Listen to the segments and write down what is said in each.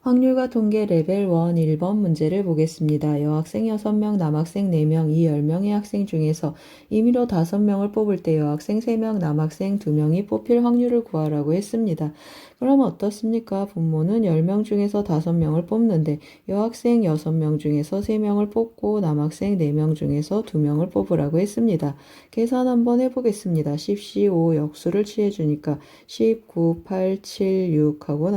확률과 통계 레벨 1 1번 문제를 보겠습니다. 여학생 6명, 남학생 4명, 이 10명의 학생 중에서 임의로 5명을 뽑을 때 여학생 3명, 남학생 2명이 뽑힐 확률을 구하라고 했습니다. 그럼 어떻습니까? 분모는 10명 중에서 5명을 뽑는데 여학생 6명 중에서 3명을 뽑고 남학생 4명 중에서 2명을 뽑으라고 했습니다. 계산 한번 해보겠습니다. 10, 15 역수를 취해주니까 10, 9, 8, 7, 6 하고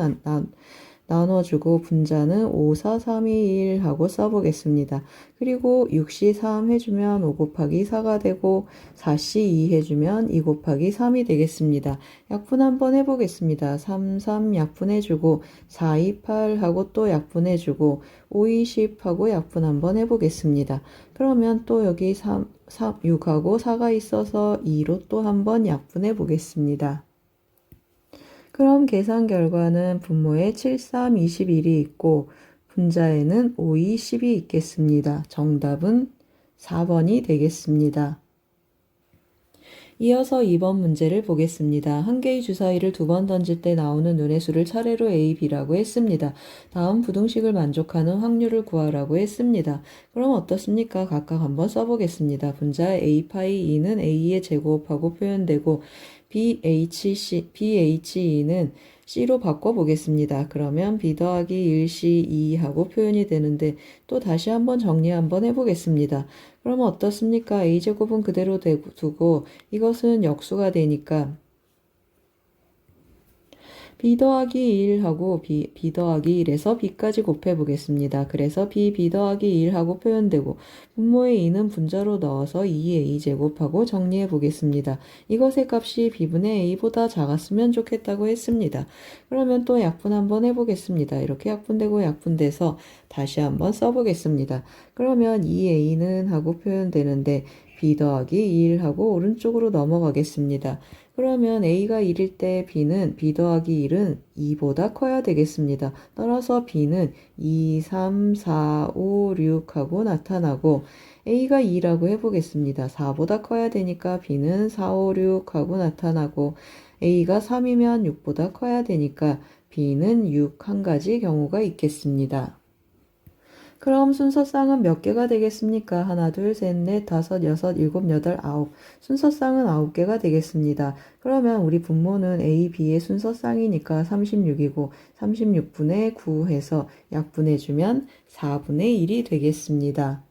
나눠주고 분자는 5, 4, 3, 2, 1 하고 써보겠습니다. 그리고 6시 3 해주면 5 곱하기 4가 되고 4시 2 해주면 2 곱하기 3이 되겠습니다. 약분 한번 해보겠습니다. 3, 3 약분해주고 4, 2, 8 하고 또 약분해주고 5, 2, 10 하고 약분 한번 해보겠습니다. 그러면 또 여기 6하고 4가 있어서 2로 또 한번 약분해 보겠습니다. 그럼 계산 결과는 분모에 7, 3, 21이 있고 분자에는 5, 2, 10이 있겠습니다. 정답은 4번이 되겠습니다. 이어서 2번 문제를 보겠습니다. 한 개의 주사위를 2번 던질 때 나오는 눈의 수를 차례로 A, B라고 했습니다. 다음 부등식을 만족하는 확률을 구하라고 했습니다. 그럼 어떻습니까? 각각 한번 써보겠습니다. 분자 A 파이 2는 A의 제곱하고 표현되고 BHE는 C로 바꿔보겠습니다. 그러면 B 더하기 1C 2 하고 표현이 되는데 또 다시 한번 정리 한번 해보겠습니다. 그러면 어떻습니까? A제곱은 그대로 두고 이것은 역수가 되니까 B 더하기 1 하고 B 더하기 1에서 B까지 곱해보겠습니다. 그래서 B 더하기 1 하고 표현되고 분모의 2는 분자로 넣어서 2A 제곱하고 정리해 보겠습니다. 이것의 값이 B분의 A보다 작았으면 좋겠다고 했습니다. 그러면 또 약분 한번 해보겠습니다. 이렇게 약분되고 약분돼서 다시 한번 써보겠습니다. 그러면 2A는 하고 표현되는데 B 더하기 1 하고 오른쪽으로 넘어가겠습니다. 그러면 A가 1일 때 B는 B 더하기 1은 2보다 커야 되겠습니다. 따라서 B는 2, 3, 4, 5, 6 하고 나타나고 A가 2라고 해보겠습니다. 4보다 커야 되니까 B는 4, 5, 6 하고 나타나고 A가 3이면 6보다 커야 되니까 B는 6 한 가지 경우가 있겠습니다. 그럼 순서쌍은 몇 개가 되겠습니까? 하나, 둘, 셋, 넷, 다섯, 여섯, 일곱, 여덟, 아홉. 순서쌍은 9개가 되겠습니다. 그러면 우리 분모는 A, B의 순서쌍이니까 36이고 36분의 9 해서 약분해주면 4분의 1이 되겠습니다.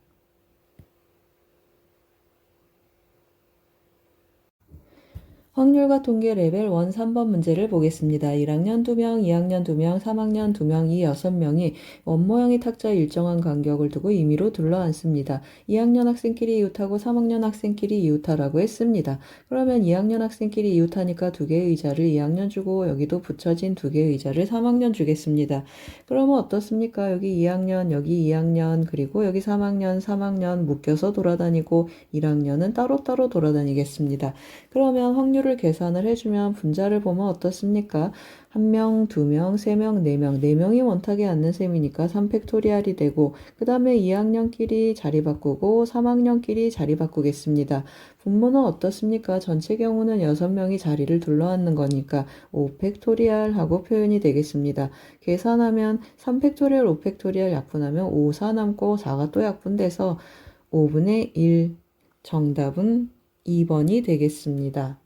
확률과 통계 레벨 1 3번 문제를 보겠습니다. 1학년 2명, 2학년 2명, 3학년 2명, 이 6명이 원모양의 탁자에 일정한 간격을 두고 임의로 둘러앉습니다. 2학년 학생끼리 이웃하고 3학년 학생끼리 이웃하라고 했습니다. 그러면 2학년 학생끼리 이웃하니까 2개의 의자를 2학년 주고 여기도 붙여진 2개의 의자를 3학년 주겠습니다. 그러면 어떻습니까? 여기 2학년, 여기 2학년, 그리고 여기 3학년 묶여서 돌아다니고 1학년은 따로따로 돌아다니겠습니다. 그러면 확률을 계산을 해주면 분자를 보면 어떻습니까? 1명, 2명, 3명, 4명, 4명이 원탁에 앉는 셈이니까 3팩토리알이 되고 그 다음에 2학년끼리 자리 바꾸고 3학년끼리 자리 바꾸겠습니다. 분모는 어떻습니까? 전체 경우는 6명이 자리를 둘러앉는 거니까 5팩토리알 하고 표현이 되겠습니다. 계산하면 3팩토리알, 5팩토리알 약분하면 5, 4 남고 4가 또 약분돼서 5분의 1 정답은 2번이 되겠습니다.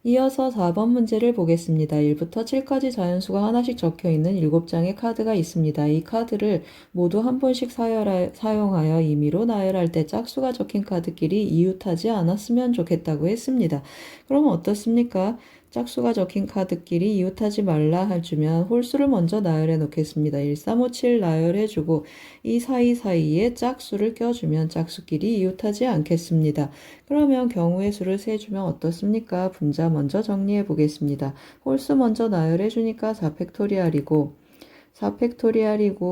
이어서 4번 문제를 보겠습니다. 1부터 7까지 자연수가 하나씩 적혀있는 7장의 카드가 있습니다. 이 카드를 모두 한 번씩 사용하여 임의로 나열할 때 짝수가 적힌 카드끼리 이웃하지 않았으면 좋겠다고 했습니다. 그럼 어떻습니까? 짝수가 적힌 카드끼리 이웃하지 말라 해주면 홀수를 먼저 나열해 놓겠습니다. 1, 3, 5, 7 나열해주고 이 사이사이에 짝수를 껴주면 짝수끼리 이웃하지 않겠습니다. 그러면 경우의 수를 세주면 어떻습니까? 분자 먼저 정리해 보겠습니다. 홀수 먼저 나열해 주니까 4팩토리알이고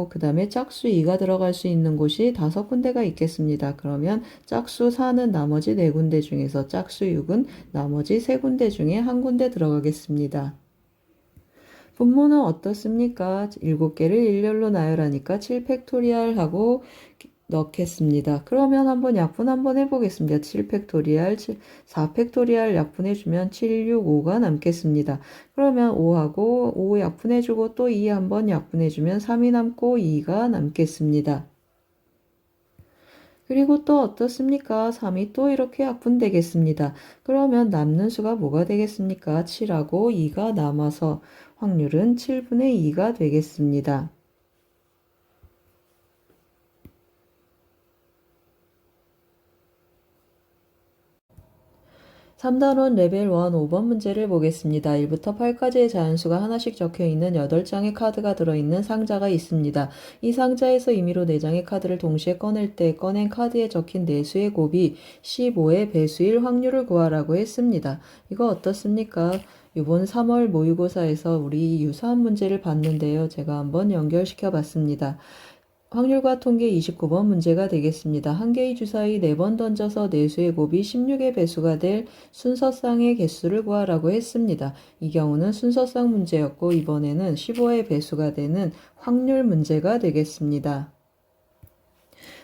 그 다음에 짝수 2가 들어갈 수 있는 곳이 5군데가 있겠습니다. 그러면 짝수 4는 나머지 4군데 중에서 짝수 6은 나머지 3군데 중에 한 군데 들어가겠습니다. 분모는 어떻습니까? 7개를 일렬로 나열하니까 7팩토리알 하고 넣겠습니다. 그러면 한번 약분 한번 해보겠습니다. 7팩토리알, 4팩토리알 약분해주면 7, 6, 5가 남겠습니다. 그러면 5하고 5 약분해주고 또 2 한번 약분해주면 3이 남고 2가 남겠습니다. 그리고 또 어떻습니까? 3이 또 이렇게 약분되겠습니다. 그러면 남는 수가 뭐가 되겠습니까? 7하고 2가 남아서 확률은 7분의 2가 되겠습니다. 3단원 레벨 1 5번 문제를 보겠습니다. 1부터 8까지의 자연수가 하나씩 적혀있는 8장의 카드가 들어있는 상자가 있습니다. 이 상자에서 임의로 4장의 카드를 동시에 꺼낼 때 꺼낸 카드에 적힌 내수의 곱이 15의 배수일 확률을 구하라고 했습니다. 이거 어떻습니까? 이번 3월 모의고사에서 우리 유사한 문제를 봤는데요. 제가 한번 연결시켜 봤습니다. 확률과 통계 29번 문제가 되겠습니다. 한 개의 주사위 4번 던져서 내수의 곱이 16의 배수가 될 순서쌍의 개수를 구하라고 했습니다. 이 경우는 순서쌍 문제였고 이번에는 15의 배수가 되는 확률 문제가 되겠습니다.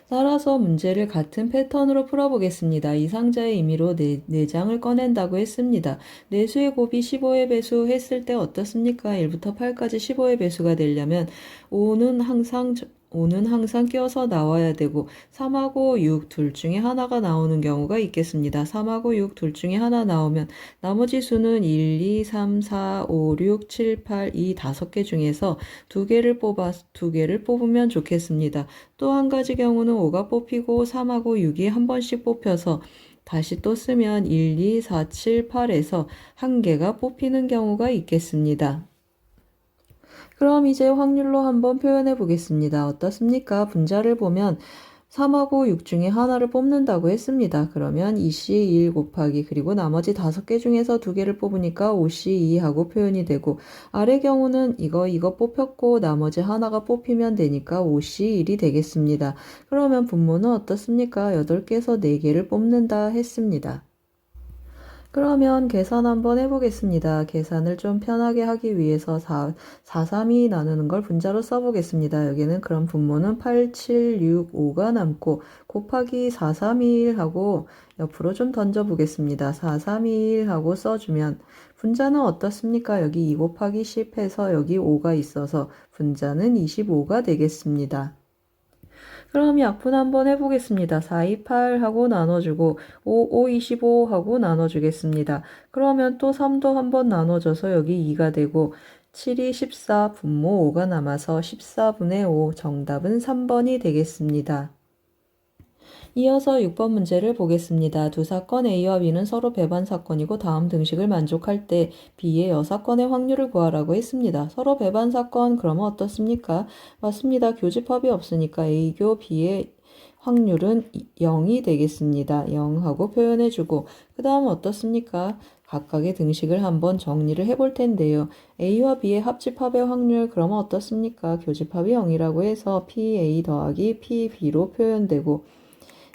따라서 문제를 같은 패턴으로 풀어보겠습니다. 이 상자의 임의로 4장을 꺼낸다고 했습니다. 내수의 곱이 15의 배수 했을 때 어떻습니까? 1부터 8까지 15의 배수가 되려면 5는 항상 껴서 나와야 되고 3하고 6 둘 중에 하나가 나오는 경우가 있겠습니다. 3하고 6 둘 중에 하나 나오면 나머지 수는 1, 2, 3, 4, 5, 6, 7, 8, 이 5개 중에서 2개를 뽑으면 좋겠습니다. 또 한 가지 경우는 5가 뽑히고 3하고 6이 한 번씩 뽑혀서 다시 또 쓰면 1, 2, 4, 7, 8에서 한 개가 뽑히는 경우가 있겠습니다. 그럼 이제 확률로 한번 표현해 보겠습니다. 어떻습니까? 분자를 보면 3하고 6 중에 하나를 뽑는다고 했습니다. 그러면 2C 1 곱하기 그리고 나머지 5개 중에서 2개를 뽑으니까 5C 2 하고 표현이 되고 아래 경우는 이거 뽑혔고 나머지 하나가 뽑히면 되니까 5C 1이 되겠습니다. 그러면 분모는 어떻습니까? 8개에서 4개를 뽑는다 했습니다. 그러면 계산 한번 해보겠습니다. 계산을 좀 편하게 하기 위해서 4, 3이 나누는 걸 분자로 써보겠습니다. 여기는 그럼 분모는 8, 7, 6, 5가 남고 곱하기 4, 3, 2, 1 하고 옆으로 좀 던져보겠습니다. 4, 3, 2, 1 하고 써주면 분자는 어떻습니까? 여기 2 곱하기 10 해서 여기 5가 있어서 분자는 25가 되겠습니다. 그럼 약분 한번 해보겠습니다. 4, 2, 8 하고 나눠주고 5, 5, 25 하고 나눠주겠습니다. 그러면 또 3도 한번 나눠줘서 여기 2가 되고 7이 14, 분모 5가 남아서 14분의 5, 정답은 3번이 되겠습니다. 이어서 6번 문제를 보겠습니다. 두 사건 A와 B는 서로 배반 사건이고 다음 등식을 만족할 때 B의 여사건의 확률을 구하라고 했습니다. 서로 배반 사건 그러면 어떻습니까? 맞습니다. 교집합이 없으니까 A교 B의 확률은 0이 되겠습니다. 0하고 표현해주고 그 다음 어떻습니까? 각각의 등식을 한번 정리를 해볼 텐데요. A와 B의 합집합의 확률 그러면 어떻습니까? 교집합이 0이라고 해서 PA 더하기 PB로 표현되고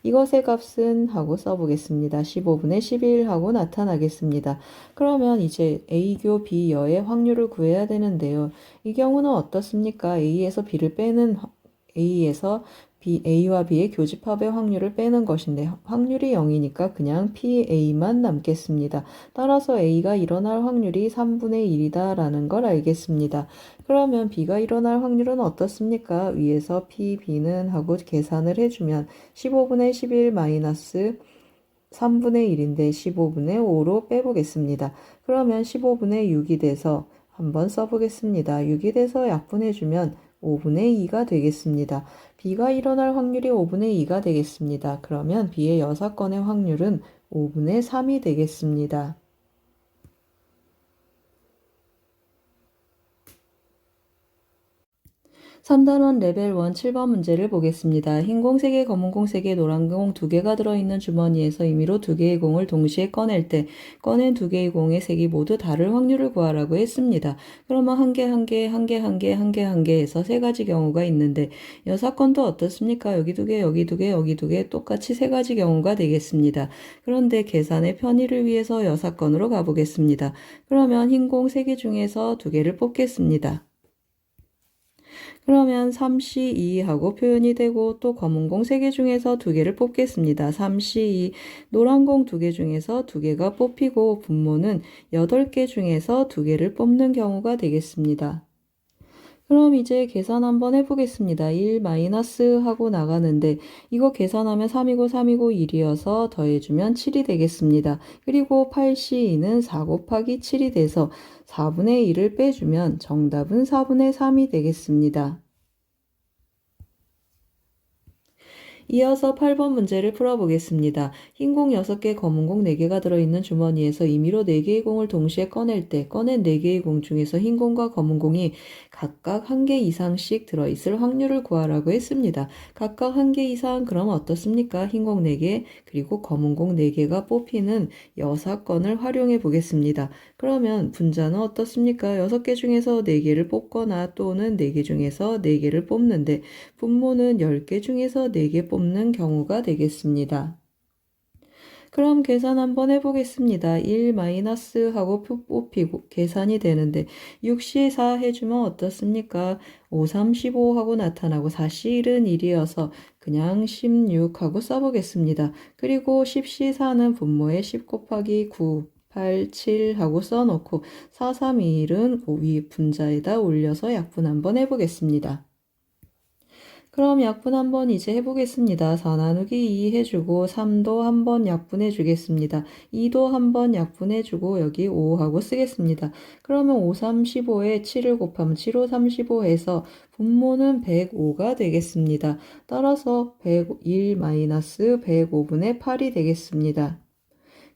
이것의 값은 하고 써보겠습니다. 15분의 11 하고 나타나겠습니다. 그러면 이제 A교 B여의 확률을 구해야 되는데요. 이 경우는 어떻습니까? A에서 B를 빼는 A에서 A와 B의 교집합의 확률을 빼는 것인데 확률이 0이니까 그냥 PA만 남겠습니다. 따라서 A가 일어날 확률이 3분의 1이다 라는 걸 알겠습니다. 그러면 B가 일어날 확률은 어떻습니까? 위에서 PB는 하고 계산을 해주면 15분의 11 마이너스 3분의 1인데 15분의 5로 빼보겠습니다. 그러면 15분의 6이 돼서 한번 써보겠습니다. 6이 돼서 약분해주면 5분의 2가 되겠습니다. B가 일어날 확률이 5분의 2가 되겠습니다. 그러면 B의 여사건의 확률은 5분의 3이 되겠습니다. 3단원 레벨 1 7번 문제를 보겠습니다. 흰 공 3개, 검은 공 3개, 노란 공 2개가 들어있는 주머니에서 임의로 2개의 공을 동시에 꺼낼 때 꺼낸 2개의 공의 색이 모두 다를 확률을 구하라고 했습니다. 그러면 한 개 해서 3가지 경우가 있는데 여사건도 어떻습니까? 여기 2개, 여기 2개, 여기 2개 똑같이 3가지 경우가 되겠습니다. 그런데 계산의 편의를 위해서 여사건으로 가보겠습니다. 그러면 흰 공 3개 중에서 2개를 뽑겠습니다. 그러면 3C2 하고 표현이 되고 또 검은 공 3개 중에서 2개를 뽑겠습니다. 3C2 노란 공 2개 중에서 2개가 뽑히고 분모는 8개 중에서 2개를 뽑는 경우가 되겠습니다. 그럼 이제 계산 한번 해보겠습니다. 1 마이너스 하고 나가는데 이거 계산하면 3이고 3이고 1이어서 더해주면 7이 되겠습니다. 그리고 8C2는 4 곱하기 7이 돼서 4분의 1을 빼주면 정답은 4분의 3이 되겠습니다. 이어서 8번 문제를 풀어보겠습니다. 흰 공 6개, 검은 공 4개가 들어있는 주머니에서 임의로 4개의 공을 동시에 꺼낼 때 꺼낸 4개의 공 중에서 흰 공과 검은 공이 각각 1개 이상씩 들어있을 확률을 구하라고 했습니다. 각각 1개 이상 그럼 어떻습니까? 흰 공 4개 그리고 검은 공 4개가 뽑히는 여사건을 활용해 보겠습니다. 그러면 분자는 어떻습니까? 6개 중에서 4개를 뽑거나 또는 4개 중에서 4개를 뽑는데 분모는 10개 중에서 4개 뽑는 경우가 되겠습니다. 그럼 계산 한번 해보겠습니다. 1 마이너스 하고 뽑히고 계산이 되는데 6C4 해주면 어떻습니까? 5, 3, 15 하고 나타나고 4C1은 1이어서 그냥 16 하고 써보겠습니다. 그리고 10C4는 분모에 10 곱하기 9 8, 7 하고 써놓고 4, 3, 2, 1은 위 분자에다 올려서 약분 한번 해보겠습니다. 그럼 약분 한번 이제 해보겠습니다. 4 나누기 2 해주고 3도 한번 약분해 주겠습니다. 2도 한번 약분해 주고 여기 5 하고 쓰겠습니다. 그러면 5, 3, 15에 7을 곱하면 7, 5, 35 해서 분모는 105가 되겠습니다. 따라서 101-105분의 8이 되겠습니다.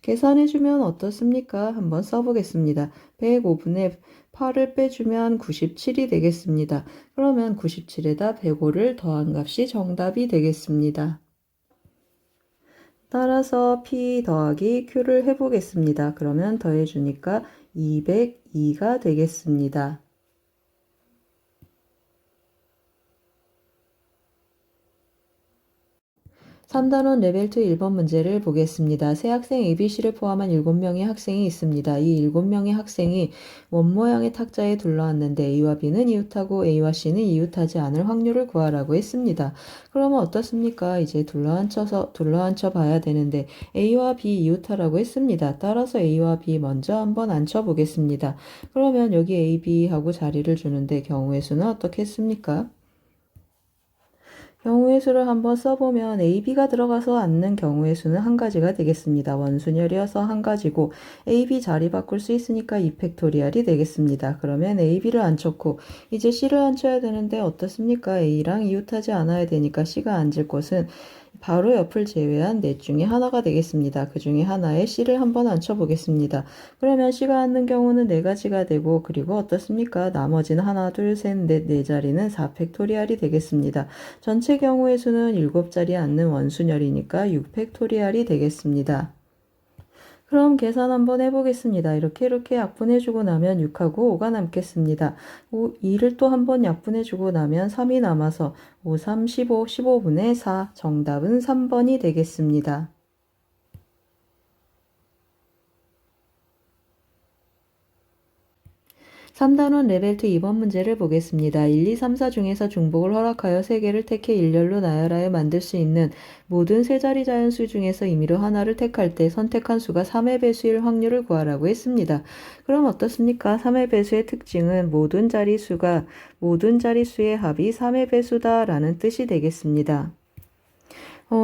계산해주면 어떻습니까? 한번 써보겠습니다. 105분의 8을 빼주면 97이 되겠습니다. 그러면 97에다 105를 더한 값이 정답이 되겠습니다. 따라서 P 더하기 Q를 해보겠습니다. 그러면 더해주니까 202가 되겠습니다. 3단원 레벨 2 1번 문제를 보겠습니다. 새 학생 ABC를 포함한 7명의 학생이 있습니다. 이 7명의 학생이 원 모양의 탁자에 둘러앉는데 A와 B는 이웃하고 A와 C는 이웃하지 않을 확률을 구하라고 했습니다. 그러면 어떻습니까? 이제 둘러앉혀 봐야 되는데 A와 B 이웃하라고 했습니다. 따라서 A와 B 먼저 한번 앉혀 보겠습니다. 그러면 여기 A, B하고 자리를 주는데 경우의 수는 어떻게 했습니까? 경우의 수를 한번 써보면 A, B가 들어가서 앉는 경우의 수는 한 가지가 되겠습니다. 원순열이어서 한 가지고 A, B 자리 바꿀 수 있으니까 2팩토리얼이 되겠습니다. 그러면 A, B를 앉혔고 이제 C를 앉혀야 되는데 어떻습니까? A랑 이웃하지 않아야 되니까 C가 앉을 곳은 바로 옆을 제외한 넷 중에 하나가 되겠습니다. 그 중에 하나에 C를 한번 앉혀보겠습니다. 그러면 C가 앉는 경우는 4가지가 되고 그리고 어떻습니까? 나머지는 하나, 둘, 셋, 넷, 4자리는 4팩토리얼이 되겠습니다. 전체 경우의 수는 7자리에 앉는 원순열이니까 6팩토리얼이 되겠습니다. 그럼 계산 한번 해보겠습니다. 이렇게 약분해주고 나면 6하고 5가 남겠습니다. 2를 또 한번 약분해주고 나면 3이 남아서 5, 3, 15, 15분의 4 정답은 3번이 되겠습니다. 3단원 레벨 2 2번 문제를 보겠습니다. 1, 2, 3, 4 중에서 중복을 허락하여 3개를 택해 일렬로 나열하여 만들 수 있는 모든 세자리 자연수 중에서 임의로 하나를 택할 때 선택한 수가 3의 배수일 확률을 구하라고 했습니다. 그럼 어떻습니까? 3의 배수의 특징은 모든 자릿수의 합이 3의 배수다 라는 뜻이 되겠습니다.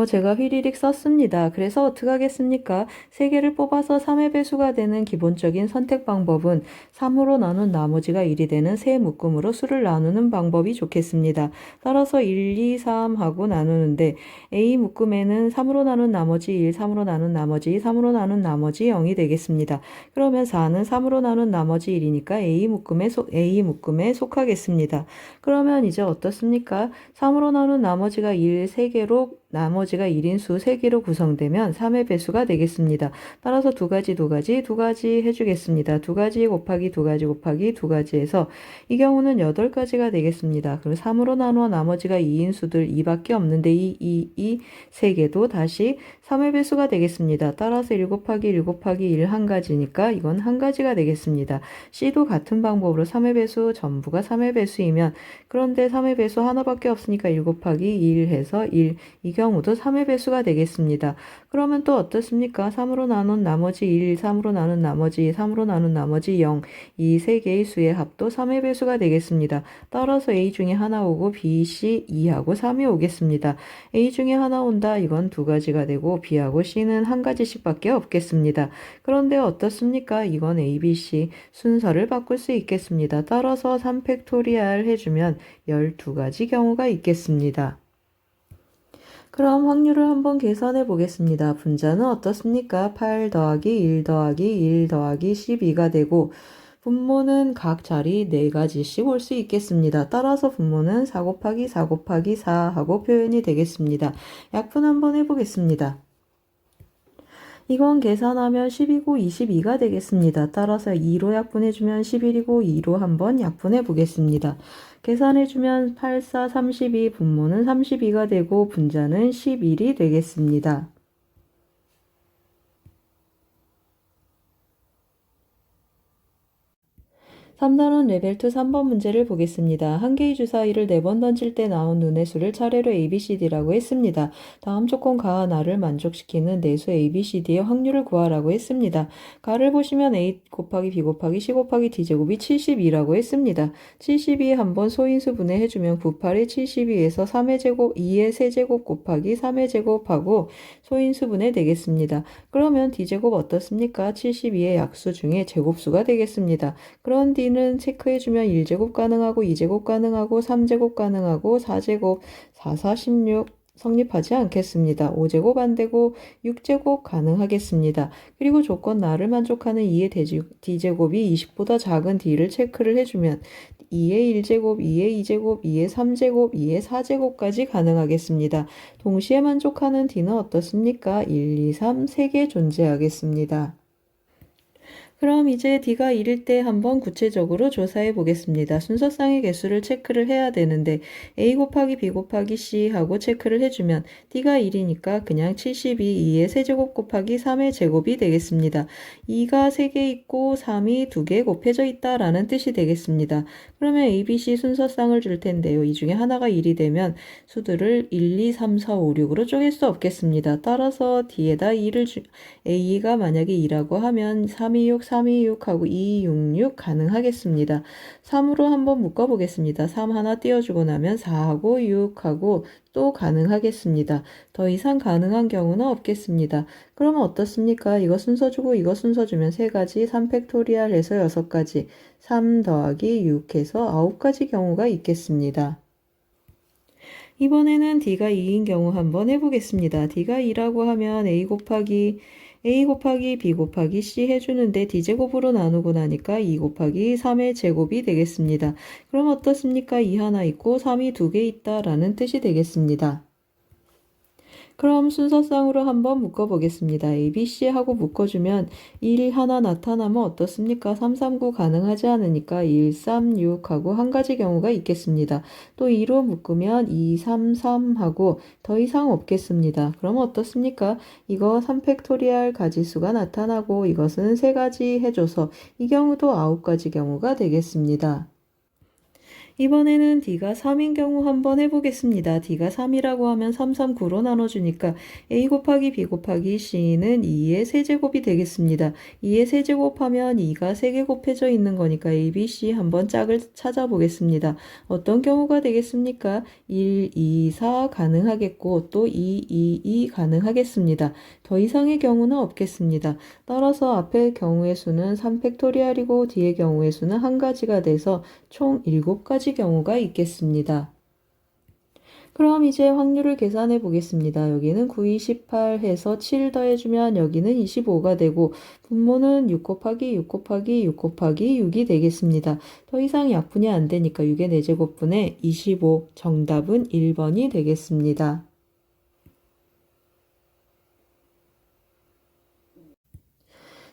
제가 휘리릭 썼습니다. 그래서 어떻게 하겠습니까? 3개를 뽑아서 3의 배수가 되는 기본적인 선택 방법은 3으로 나눈 나머지가 1이 되는 세 묶음으로 수를 나누는 방법이 좋겠습니다. 따라서 1, 2, 3 하고 나누는데 A 묶음에는 3으로 나눈 나머지 1, 3으로 나눈 나머지 2, 3으로 나눈 나머지 0이 되겠습니다. 그러면 4는 3으로 나눈 나머지 1이니까 A 묶음에 속하겠습니다. 그러면 이제 어떻습니까? 3으로 나눈 나머지가 1, 3개로 나머지가 1인수 3개로 구성되면 3의 배수가 되겠습니다. 따라서 두 가지 해주겠습니다. 2가지 곱하기 2가지 곱하기 2가지에서 이 경우는 8가지가 되겠습니다. 그리고 3으로 나누어 나머지가 2인수들 2밖에 없는데 이 3개도 다시 3의 배수가 되겠습니다. 따라서 1 곱하기 1 곱하기 1 한 가지니까 이건 한 가지가 되겠습니다. C도 같은 방법으로 3의 배수 전부가 3의 배수이면 그런데 3의 배수 하나밖에 없으니까 1 곱하기 1 해서 1. 이 경우도 3의 배수가 되겠습니다. 그러면 또 어떻습니까? 3으로 나눈 나머지 1, 3으로 나눈 나머지 2, 3으로 나눈 나머지 0. 이 세 개의 수의 합도 3의 배수가 되겠습니다. 따라서 A 중에 하나 오고 B, C, 2하고 3이 오겠습니다. A 중에 하나 온다. 이건 2가지가 되고 B하고 C는 한 가지씩 밖에 없겠습니다. 그런데 어떻습니까? 이건 A, B, C 순서를 바꿀 수 있겠습니다. 따라서 3팩토리얼 해주면 12가지 경우가 있겠습니다. 그럼 확률을 한번 계산해 보겠습니다. 분자는 어떻습니까? 8 더하기 1 더하기 1 더하기 12가 되고 분모는 각 자리 4가지씩 올 수 있겠습니다. 따라서 분모는 4 곱하기 4 곱하기 4 하고 표현이 되겠습니다. 약분 한번 해보겠습니다. 이건 계산하면 10이고 22가 되겠습니다. 따라서 2로 약분해주면 11이고 2로 한번 약분해 보겠습니다. 계산해주면 8, 4, 32, 분모는 32가 되고 분자는 11이 되겠습니다. 3단원 레벨 2 3번 문제를 보겠습니다. 한 개의 주사위를 4번 던질 때 나온 눈의 수를 차례로 ABCD라고 했습니다. 다음 조건 가와 나를 만족시키는 내수 ABCD의 확률을 구하라고 했습니다. 가를 보시면 A 곱하기 B 곱하기 C 곱하기 D제곱이 72라고 했습니다. 72 한번 소인수 분해해주면 98의 72에서 3의 제곱, 2의 세제곱 곱하기 3의 제곱하고 소인수 분해 되겠습니다. 그러면 D제곱 어떻습니까? 72의 약수 중에 제곱수가 되겠습니다. 그런 D는 체크해주면 1제곱 가능하고 2제곱 가능하고 3제곱 가능하고 4제곱, 4, 4, 16 성립하지 않겠습니다. 5제곱 안 되고 6제곱 가능하겠습니다. 그리고 조건 나를 만족하는 2의 D제곱이 20보다 작은 D를 체크를 해주면 2의 1제곱, 2의 2제곱, 2의 3제곱, 2의 4제곱까지 가능하겠습니다. 동시에 만족하는 D는 어떻습니까? 1, 2, 3, 3개 존재하겠습니다. 그럼 이제 D가 1일 때 한번 구체적으로 조사해 보겠습니다. 순서상의 개수를 체크를 해야 되는데 A 곱하기 B 곱하기 C 하고 체크를 해주면 D가 1이니까 그냥 72, 2의 세제곱 곱하기 3의 제곱이 되겠습니다. 2가 3개 있고 3이 2개 곱해져 있다라는 뜻이 되겠습니다. 그러면 A, B, C 순서상을 줄 텐데요. 이 중에 하나가 1이 되면 수들을 1, 2, 3, 4, 5, 6으로 쪼갤 수 없겠습니다. 따라서 D에다 2를 A가 만약에 2라고 하면 3, 2, 6, 3, 2, 6하고 2, 6, 6 가능하겠습니다. 3으로 한번 묶어보겠습니다. 3 하나 띄워주고 나면 4하고 6하고 또 가능하겠습니다. 더 이상 가능한 경우는 없겠습니다. 그러면 어떻습니까? 이거 순서 주고 이거 순서 주면 3가지, 3팩토리얼 해서 6가지, 3 더하기 6 해서 9가지 경우가 있겠습니다. 이번에는 D가 2인 경우 한번 해보겠습니다. D가 2라고 하면 A 곱하기 B 곱하기 C 해주는데 D제곱으로 나누고 나니까 2 곱하기 3의 제곱이 되겠습니다. 그럼 어떻습니까? 2 하나 있고 3이 2개 있다라는 뜻이 되겠습니다. 그럼 순서상으로 한번 묶어보겠습니다. A, B, C 하고 묶어주면 1 하나 나타나면 어떻습니까? 3, 3, 9 가능하지 않으니까 1, 3, 6 하고 한 가지 경우가 있겠습니다. 또 2로 묶으면 2, 3, 3 하고 더 이상 없겠습니다. 그럼 어떻습니까? 이거 3팩토리얼 가지수가 나타나고 이것은 3가지 해줘서 이 경우도 9가지 경우가 되겠습니다. 이번에는 D가 3인 경우 한번 해보겠습니다. D가 3이라고 하면 3, 3, 9로 나눠주니까 A 곱하기 B 곱하기 C는 2의 세제곱이 되겠습니다. 2의 세제곱하면 2가 3개 곱해져 있는 거니까 A, B, C 한번 짝을 찾아보겠습니다. 어떤 경우가 되겠습니까? 1, 2, 4 가능하겠고 또 2, 2, 2 가능하겠습니다. 더 이상의 경우는 없겠습니다. 따라서 앞의 경우의 수는 3팩토리얼이고 뒤의 경우의 수는 한 가지가 돼서 총 7가지 경우가 있겠습니다. 그럼 이제 확률을 계산해 보겠습니다. 여기는 9, 2, 18 해서 7 더해주면 여기는 25가 되고 분모는 6 곱하기 6 곱하기 6 곱하기 6이 되겠습니다. 더 이상 약분이 안 되니까 6의 4제곱분의 25 정답은 1번이 되겠습니다.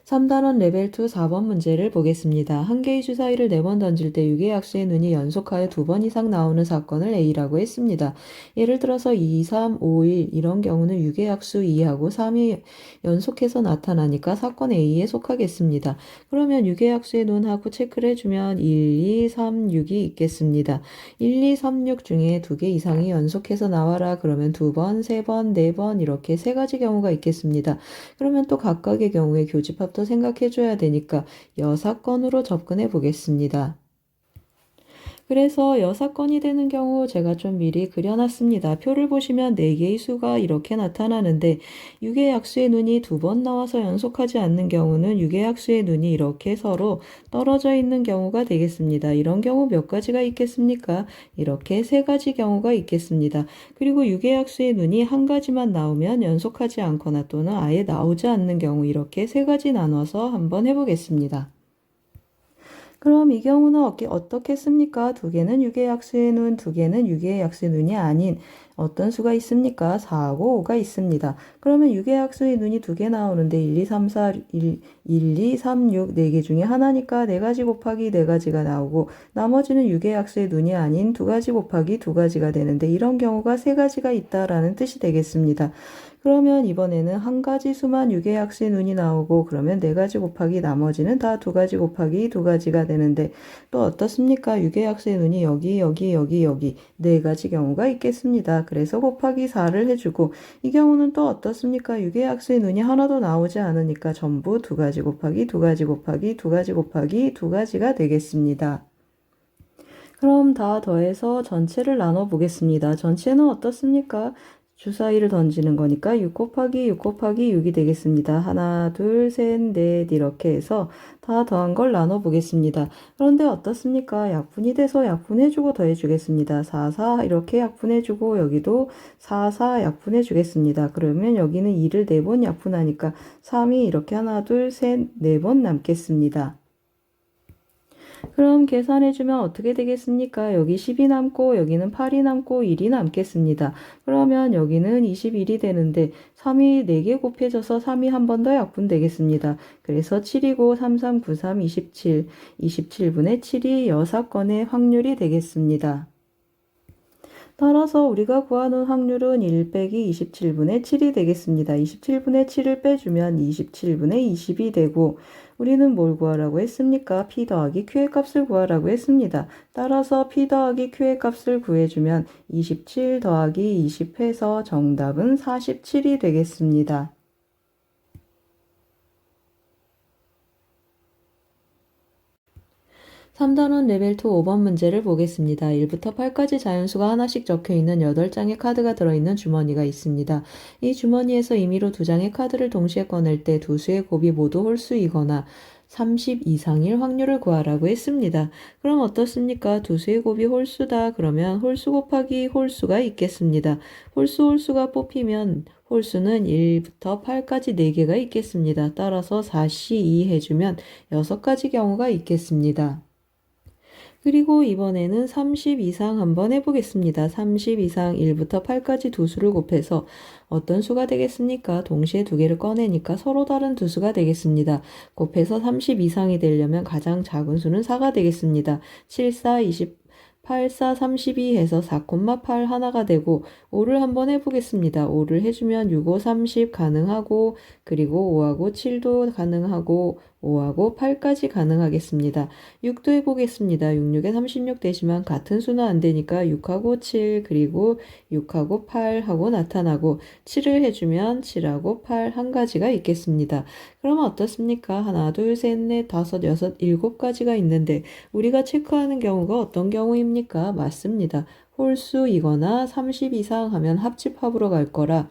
3단원 레벨 2 4번 문제를 보겠습니다. 한 개의 주사위를 4번 던질 때 6의 약수의 눈이 연속하여 2번 이상 나오는 사건을 A라고 했습니다. 예를 들어서 2, 3, 5, 1 이런 경우는 6의 약수 2하고 3이 연속해서 나타나니까 사건 A에 속하겠습니다. 그러면 6의 약수의 눈하고 체크를 해주면 1, 2, 3, 6이 있겠습니다. 1, 2, 3, 6 중에 2개 이상이 연속해서 나와라. 그러면 2번, 3번, 4번 이렇게 3가지 경우가 있겠습니다. 그러면 또 각각의 경우에 교집합도 생각해 줘야 되니까 여사건으로 접근해 보겠습니다. 그래서 여사건이 되는 경우 제가 좀 미리 그려놨습니다. 표를 보시면 4개의 수가 이렇게 나타나는데 6의 약수의 눈이 2번 나와서 연속하지 않는 경우는 6의 약수의 눈이 이렇게 서로 떨어져 있는 경우가 되겠습니다. 이런 경우 몇 가지가 있겠습니까? 이렇게 3가지 경우가 있겠습니다. 그리고 6의 약수의 눈이 한 가지만 나오면 연속하지 않거나 또는 아예 나오지 않는 경우 이렇게 3가지 나눠서 한번 해보겠습니다. 그럼 이 경우는 어떻겠습니까? 2개는 6의 약수의 눈, 2개는 6의 약수의 눈이 아닌 어떤 수가 있습니까? 4하고 5가 있습니다. 그러면 6의 약수의 눈이 2개 나오는데 1, 2, 3, 4, 1, 2, 3, 6, 4개 중에 하나니까 4가지 곱하기 4가지가 나오고 나머지는 6의 약수의 눈이 아닌 2가지 곱하기 2가지가 되는데 이런 경우가 3가지가 있다라는 뜻이 되겠습니다. 그러면 이번에는 한 가지 수만 6의 약수의 눈이 나오고 그러면 4가지 곱하기 나머지는 다 2가지 곱하기 2가지가 되는데 또 어떻습니까? 6의 약수의 눈이 여기 4가지 경우가 있겠습니다. 그래서 곱하기 4를 해주고 이 경우는 또 어떻습니까? 6의 약수의 눈이 하나도 나오지 않으니까 전부 2가지 곱하기 2가지 곱하기 2가지 곱하기 2가지가 되겠습니다. 그럼 다 더해서 전체를 나눠 보겠습니다. 전체는 어떻습니까? 주사위를 던지는 거니까 6 곱하기 6 곱하기 6이 되겠습니다. 하나, 둘, 셋, 넷 이렇게 해서 다 더한 걸 나눠 보겠습니다. 그런데 어떻습니까? 약분이 돼서 약분해주고 더해주겠습니다. 4, 4 이렇게 약분해주고 여기도 4, 4 약분해주겠습니다. 그러면 여기는 2를 4번 약분하니까 3이 이렇게 하나, 둘, 셋, 4번 남겠습니다. 그럼 계산해주면 어떻게 되겠습니까? 여기 10이 남고 여기는 8이 남고 1이 남겠습니다. 그러면 여기는 21이 되는데 3이 4개 곱해져서 3이 한 번 더 약분되겠습니다. 그래서 7이고 3, 3, 9, 3, 27, 27분의 7이 여사건의 확률이 되겠습니다. 따라서 우리가 구하는 확률은 1 빼기 27분의 7이 되겠습니다. 27분의 7을 빼주면 27분의 20이 되고 우리는 뭘 구하라고 했습니까? P 더하기 Q의 값을 구하라고 했습니다. 따라서 P 더하기 Q의 값을 구해주면 27 더하기 20 해서 정답은 47이 되겠습니다. 3단원 레벨 2 5번 문제를 보겠습니다. 1부터 8까지 자연수가 하나씩 적혀있는 8장의 카드가 들어있는 주머니가 있습니다. 이 주머니에서 임의로 2장의 카드를 동시에 꺼낼 때 두 수의 곱이 모두 홀수이거나 30 이상일 확률을 구하라고 했습니다. 그럼 어떻습니까? 두 수의 곱이 홀수다. 그러면 홀수 곱하기 홀수가 있겠습니다. 홀수가 뽑히면 홀수는 1부터 8까지 4개가 있겠습니다. 따라서 4C2 해주면 6가지 경우가 있겠습니다. 그리고 이번에는 30 이상 한번 해보겠습니다. 30 이상 1부터 8까지 두 수를 곱해서 어떤 수가 되겠습니까? 동시에 2개를 꺼내니까 서로 다른 두 수가 되겠습니다. 곱해서 30 이상이 되려면 가장 작은 수는 4가 되겠습니다. 7, 4, 20, 8, 4, 32 해서 4,8 하나가 되고 5를 한번 해보겠습니다. 5를 해주면 6, 5, 30 가능하고 그리고 5하고 7도 가능하고 5하고 8까지 가능하겠습니다. 6도 해보겠습니다. 6, 6에 36 되지만 같은 수는 안 되니까 6하고 7 그리고 6하고 8하고 나타나고 7을 해주면 7하고 8 한 가지가 있겠습니다. 그럼 어떻습니까? 하나, 둘, 셋, 넷, 다섯, 여섯, 7가지가 있는데 우리가 체크하는 경우가 어떤 경우입니까? 맞습니다. 홀수이거나 30 이상 하면 합집합으로 갈 거라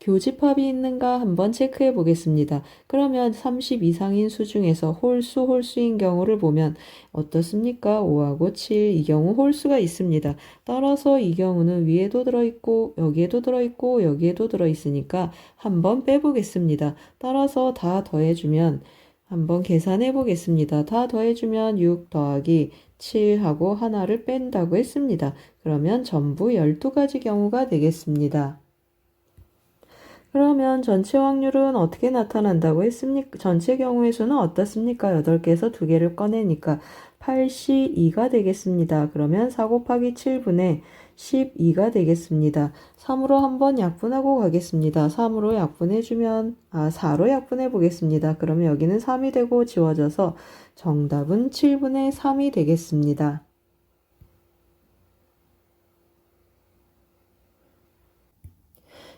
교집합이 있는가 한번 체크해 보겠습니다. 그러면 30 이상인 수 중에서 홀수인 경우를 보면 어떻습니까? 5하고 7, 이 경우 홀수가 있습니다. 따라서 이 경우는 위에도 들어있고 여기에도 들어있고 여기에도 들어있으니까 한번 빼보겠습니다. 따라서 다 더해주면 한번 계산해 보겠습니다. 다 더해주면 6 더하기 7하고 하나를 뺀다고 했습니다. 그러면 전부 12가지 경우가 되겠습니다. 그러면 전체 확률은 어떻게 나타난다고 했습니까? 전체 경우의 수는 어떻습니까? 8개에서 2개를 꺼내니까 8C2가 되겠습니다. 그러면 4 곱하기 7분의 12가 되겠습니다. 3으로 한번 약분하고 가겠습니다. 3으로 약분해주면 4로 약분해 보겠습니다. 그러면 여기는 3이 되고 지워져서 정답은 7분의 3이 되겠습니다.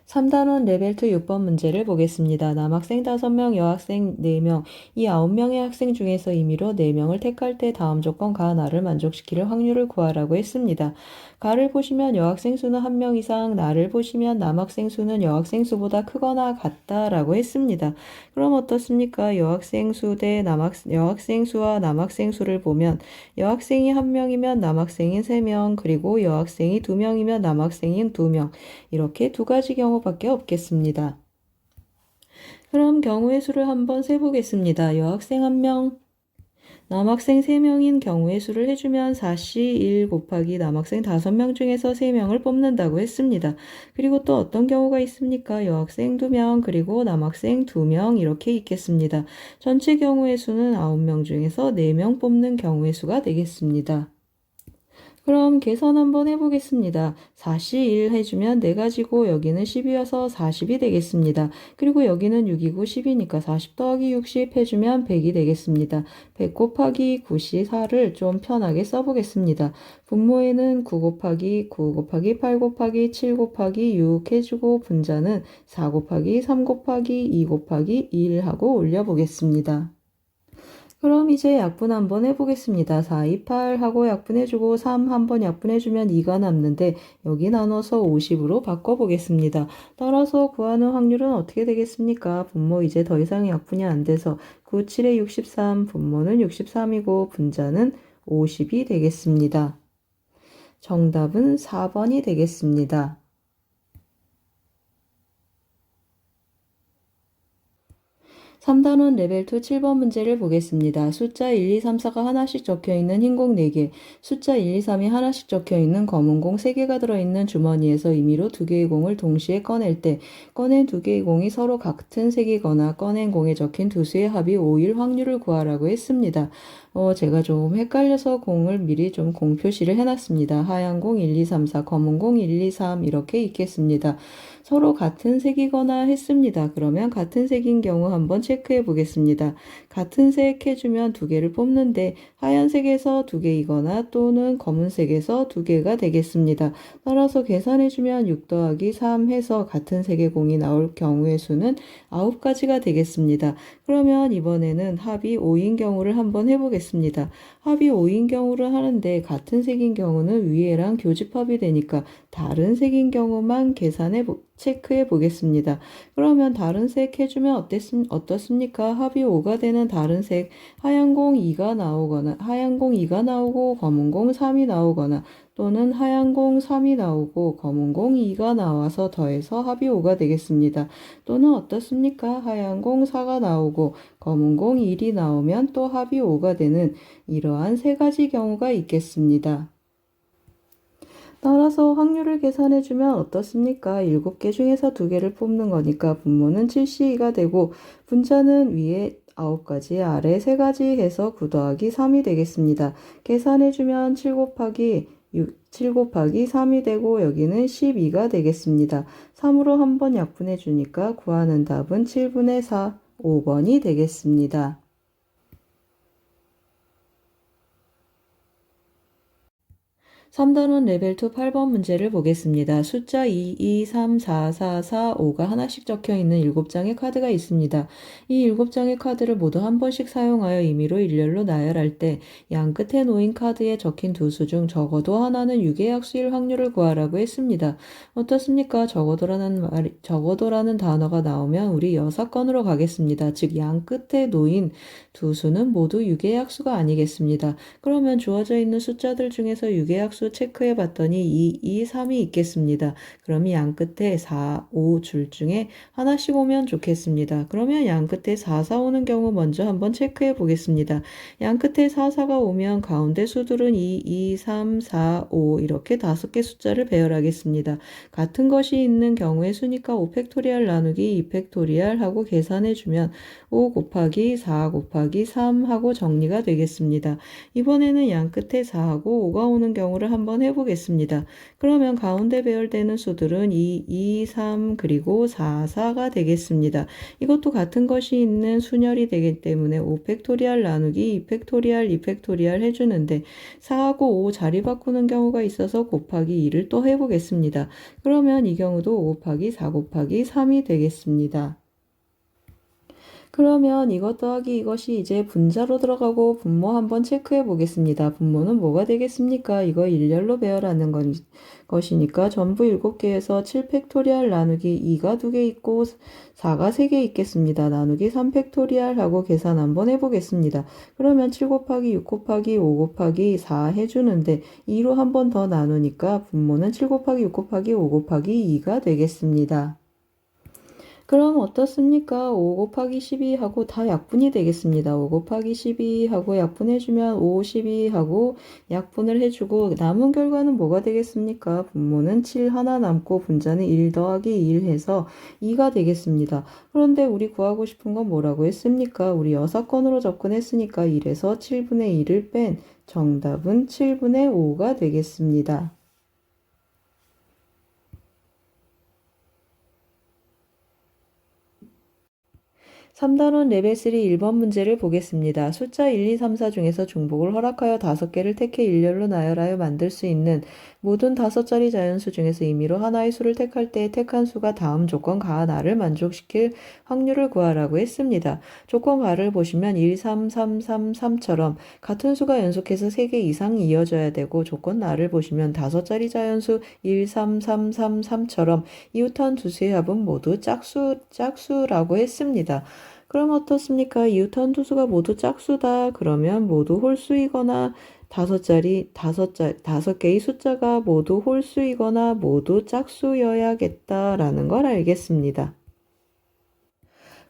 3단원 레벨2 6번 문제를 보겠습니다. 남학생 5명, 여학생 4명, 이 9명의 학생 중에서 임의로 4명을 택할 때 다음 조건 가 나를 만족시킬 확률을 구하라고 했습니다. 가를 보시면 여학생 수는 1명 이상, 나를 보시면 남학생 수는 여학생 수보다 크거나 같다라고 했습니다. 그럼 어떻습니까? 여학생 수 대 여학생 수와 남학생 수를 보면 여학생이 1명이면 남학생이 3명, 그리고 여학생이 2명이면 남학생인 2명, 이렇게 두 가지 경우밖에 없겠습니다. 그럼 경우의 수를 한번 세보겠습니다. 여학생 1명, 남학생 3명인 경우의 수를 해주면 4C1 곱하기 남학생 5명 중에서 3명을 뽑는다고 했습니다. 그리고 또 어떤 경우가 있습니까? 여학생 2명, 그리고 남학생 2명 이렇게 있겠습니다. 전체 경우의 수는 9명 중에서 4명 뽑는 경우의 수가 되겠습니다. 그럼 계산 한번 해보겠습니다. 4C1 해주면 4가지고 여기는 10이어서 40이 되겠습니다. 그리고 여기는 6이고 10이니까 40 더하기 60 해주면 100이 되겠습니다. 100 곱하기 9C4를 좀 편하게 써보겠습니다. 분모에는 9 곱하기 9 곱하기 8 곱하기 7 곱하기 6 해주고 분자는 4 곱하기 3 곱하기 2 곱하기 1 하고 올려보겠습니다. 그럼 이제 약분 한번 해보겠습니다. 4, 2, 8 하고 약분해주고 3 한번 약분해주면 2가 남는데 여기 나눠서 50으로 바꿔보겠습니다. 따라서 구하는 확률은 어떻게 되겠습니까? 분모 이제 더 이상 약분이 안 돼서 9, 7에 63, 분모는 63이고 분자는 50이 되겠습니다. 정답은 4번이 되겠습니다. 3단원 레벨2 7번 문제를 보겠습니다. 숫자 1, 2, 3, 4가 하나씩 적혀있는 흰 공 4개, 숫자 1, 2, 3이 하나씩 적혀있는 검은 공 3개가 들어있는 주머니에서 임의로 2개의 공을 동시에 꺼낼 때 꺼낸 2개의 공이 서로 같은 색이거나 꺼낸 공에 적힌 두 수의 합이 5일 확률을 구하라고 했습니다. 제가 좀 헷갈려서 공을 미리 좀 공 표시를 해놨습니다. 하얀 공 1, 2, 3, 4, 검은 공 1, 2, 3 이렇게 있겠습니다. 서로 같은 색이거나 했습니다. 그러면 같은 색인 경우 한번 체크해 보겠습니다. 같은 색 해주면 2개를 뽑는데 하얀색에서 2개이거나 또는 검은색에서 2개가 되겠습니다. 따라서 계산해주면 6 더하기 3 해서 같은 색의 공이 나올 경우의 수는 9가지가 되겠습니다. 그러면 이번에는 합이 5인 경우를 한번 해보겠습니다. 합이 5인 경우를 하는데 같은 색인 경우는 위에랑 교집합이 되니까 다른 색인 경우만 체크해 보겠습니다. 그러면 다른 색 해주면 어떻습니까? 합이 5가 되는 다른 색, 하얀 공 2가 나오고 검은 공 3이 나오거나 또는 하얀 공 3이 나오고 검은 공 2가 나와서 더해서 합이 5가 되겠습니다. 또는 어떻습니까? 하얀 공 4가 나오고 검은 공 1이 나오면 또 합이 5가 되는 이러한 세 가지 경우가 있겠습니다. 따라서 확률을 계산해주면 어떻습니까? 7개 중에서 2개를 뽑는 거니까 분모는 7C2가 되고 분자는 위에 9가지 아래 3가지 해서 9 더하기 3이 되겠습니다. 계산해주면 7 곱하기 3이 되고 여기는 12가 되겠습니다. 3으로 한번 약분해주니까 구하는 답은 7분의 4, 5번이 되겠습니다. 3단원 레벨2 8번 문제를 보겠습니다. 숫자 2, 2, 3, 4, 4, 4, 5가 하나씩 적혀있는 7장의 카드가 있습니다. 이 7장의 카드를 모두 한 번씩 사용하여 임의로 일렬로 나열할 때 양 끝에 놓인 카드에 적힌 두 수 중 적어도 하나는 유계약수일 확률을 구하라고 했습니다. 어떻습니까? 적어도라는 단어가 나오면 우리 여사건으로 가겠습니다. 즉 양 끝에 놓인 두 수는 모두 유계약수가 아니겠습니다. 그러면 주어져 있는 숫자들 중에서 유계약수 수 체크해 봤더니 2, 3이 있겠습니다. 그럼 양 끝에 4, 5 줄 중에 하나씩 오면 좋겠습니다. 그러면 양 끝에 4, 4 오는 경우 먼저 한번 체크해 보겠습니다. 양 끝에 4, 4가 오면 가운데 수들은 2, 3, 4, 5 이렇게 5개 숫자를 배열하겠습니다. 같은 것이 있는 경우에 수니까 5팩토리얼 나누기 2팩토리얼 하고 계산해주면 5 곱하기 4 곱하기 3 하고 정리가 되겠습니다. 이번에는 양 끝에 4하고 5가 오는 경우를 한번 해보겠습니다. 그러면 가운데 배열되는 수들은 2, 3 그리고 4, 4가 되겠습니다. 이것도 같은 것이 있는 순열이 되기 때문에 5팩토리얼 나누기 2팩토리얼 2팩토리얼 해주는데 4하고 5 자리 바꾸는 경우가 있어서 곱하기 2를 또 해보겠습니다. 그러면 이 경우도 5 곱하기 4 곱하기 3이 되겠습니다. 그러면 이것 더하기 이것이 이제 분자로 들어가고 분모 한번 체크해 보겠습니다. 분모는 뭐가 되겠습니까? 이거 일렬로 배열하는 것이니까 전부 7개에서 7팩토리얼 나누기 2가 2개 있고 4가 3개 있겠습니다. 나누기 3팩토리얼 하고 계산 한번 해보겠습니다. 그러면 7 곱하기 6 곱하기 5 곱하기 4 해주는데 2로 한 번 더 나누니까 분모는 7 곱하기 6 곱하기 5 곱하기 2가 되겠습니다. 그럼 어떻습니까? 5 곱하기 12하고 다 약분이 되겠습니다. 5 곱하기 12하고 약분해주면 5, 12하고 약분을 해주고 남은 결과는 뭐가 되겠습니까? 분모는 7 하나 남고 분자는 1 더하기 1 해서 2가 되겠습니다. 그런데 우리 구하고 싶은 건 뭐라고 했습니까? 우리 여사건으로 접근했으니까 1에서 7분의 1을 뺀 정답은 7분의 5가 되겠습니다. 3단원 레벨 3 1번 문제를 보겠습니다. 숫자 1, 2, 3, 4 중에서 중복을 허락하여 5개를 택해 일렬로 나열하여 만들 수 있는 모든 5자리 자연수 중에서 임의로 하나의 수를 택할 때 택한 수가 다음 조건 가 하나를 만족시킬 확률을 구하라고 했습니다. 조건 가를 보시면 1, 3, 3, 3, 3처럼 같은 수가 연속해서 3개 이상 이어져야 되고 조건 나를 보시면 5자리 자연수 1, 3, 3, 3, 3처럼 이웃한 두 수의 합은 모두 짝수라고 했습니다. 그럼 어떻습니까? 이웃한 두 수가 모두 짝수다. 그러면 모두 홀수이거나 다섯 개의 숫자가 모두 홀수이거나 모두 짝수여야겠다라는 걸 알겠습니다.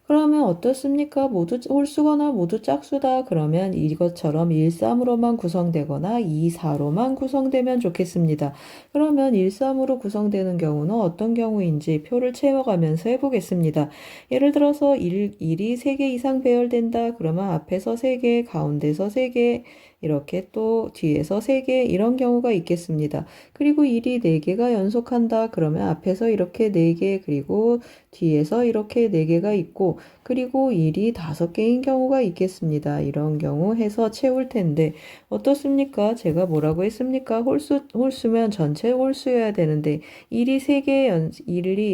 그러면 어떻습니까? 모두 홀수거나 모두 짝수다. 그러면 이것처럼 1, 3으로만 구성되거나 2, 4로만 구성되면 좋겠습니다. 그러면 1, 3으로 구성되는 경우는 어떤 경우인지 표를 채워가면서 해보겠습니다. 예를 들어서 1이 3개 이상 배열된다. 그러면 앞에서 3개, 가운데서 3개, 이렇게 또 뒤에서 3개 이런 경우가 있겠습니다. 그리고 1이 4개가 연속한다. 그러면 앞에서 이렇게 4개 그리고 뒤에서 이렇게 4개가 있고 그리고 1이 5개인 경우가 있겠습니다. 이런 경우 해서 채울 텐데 어떻습니까? 제가 뭐라고 했습니까? 홀수면 전체 홀수여야 되는데 1이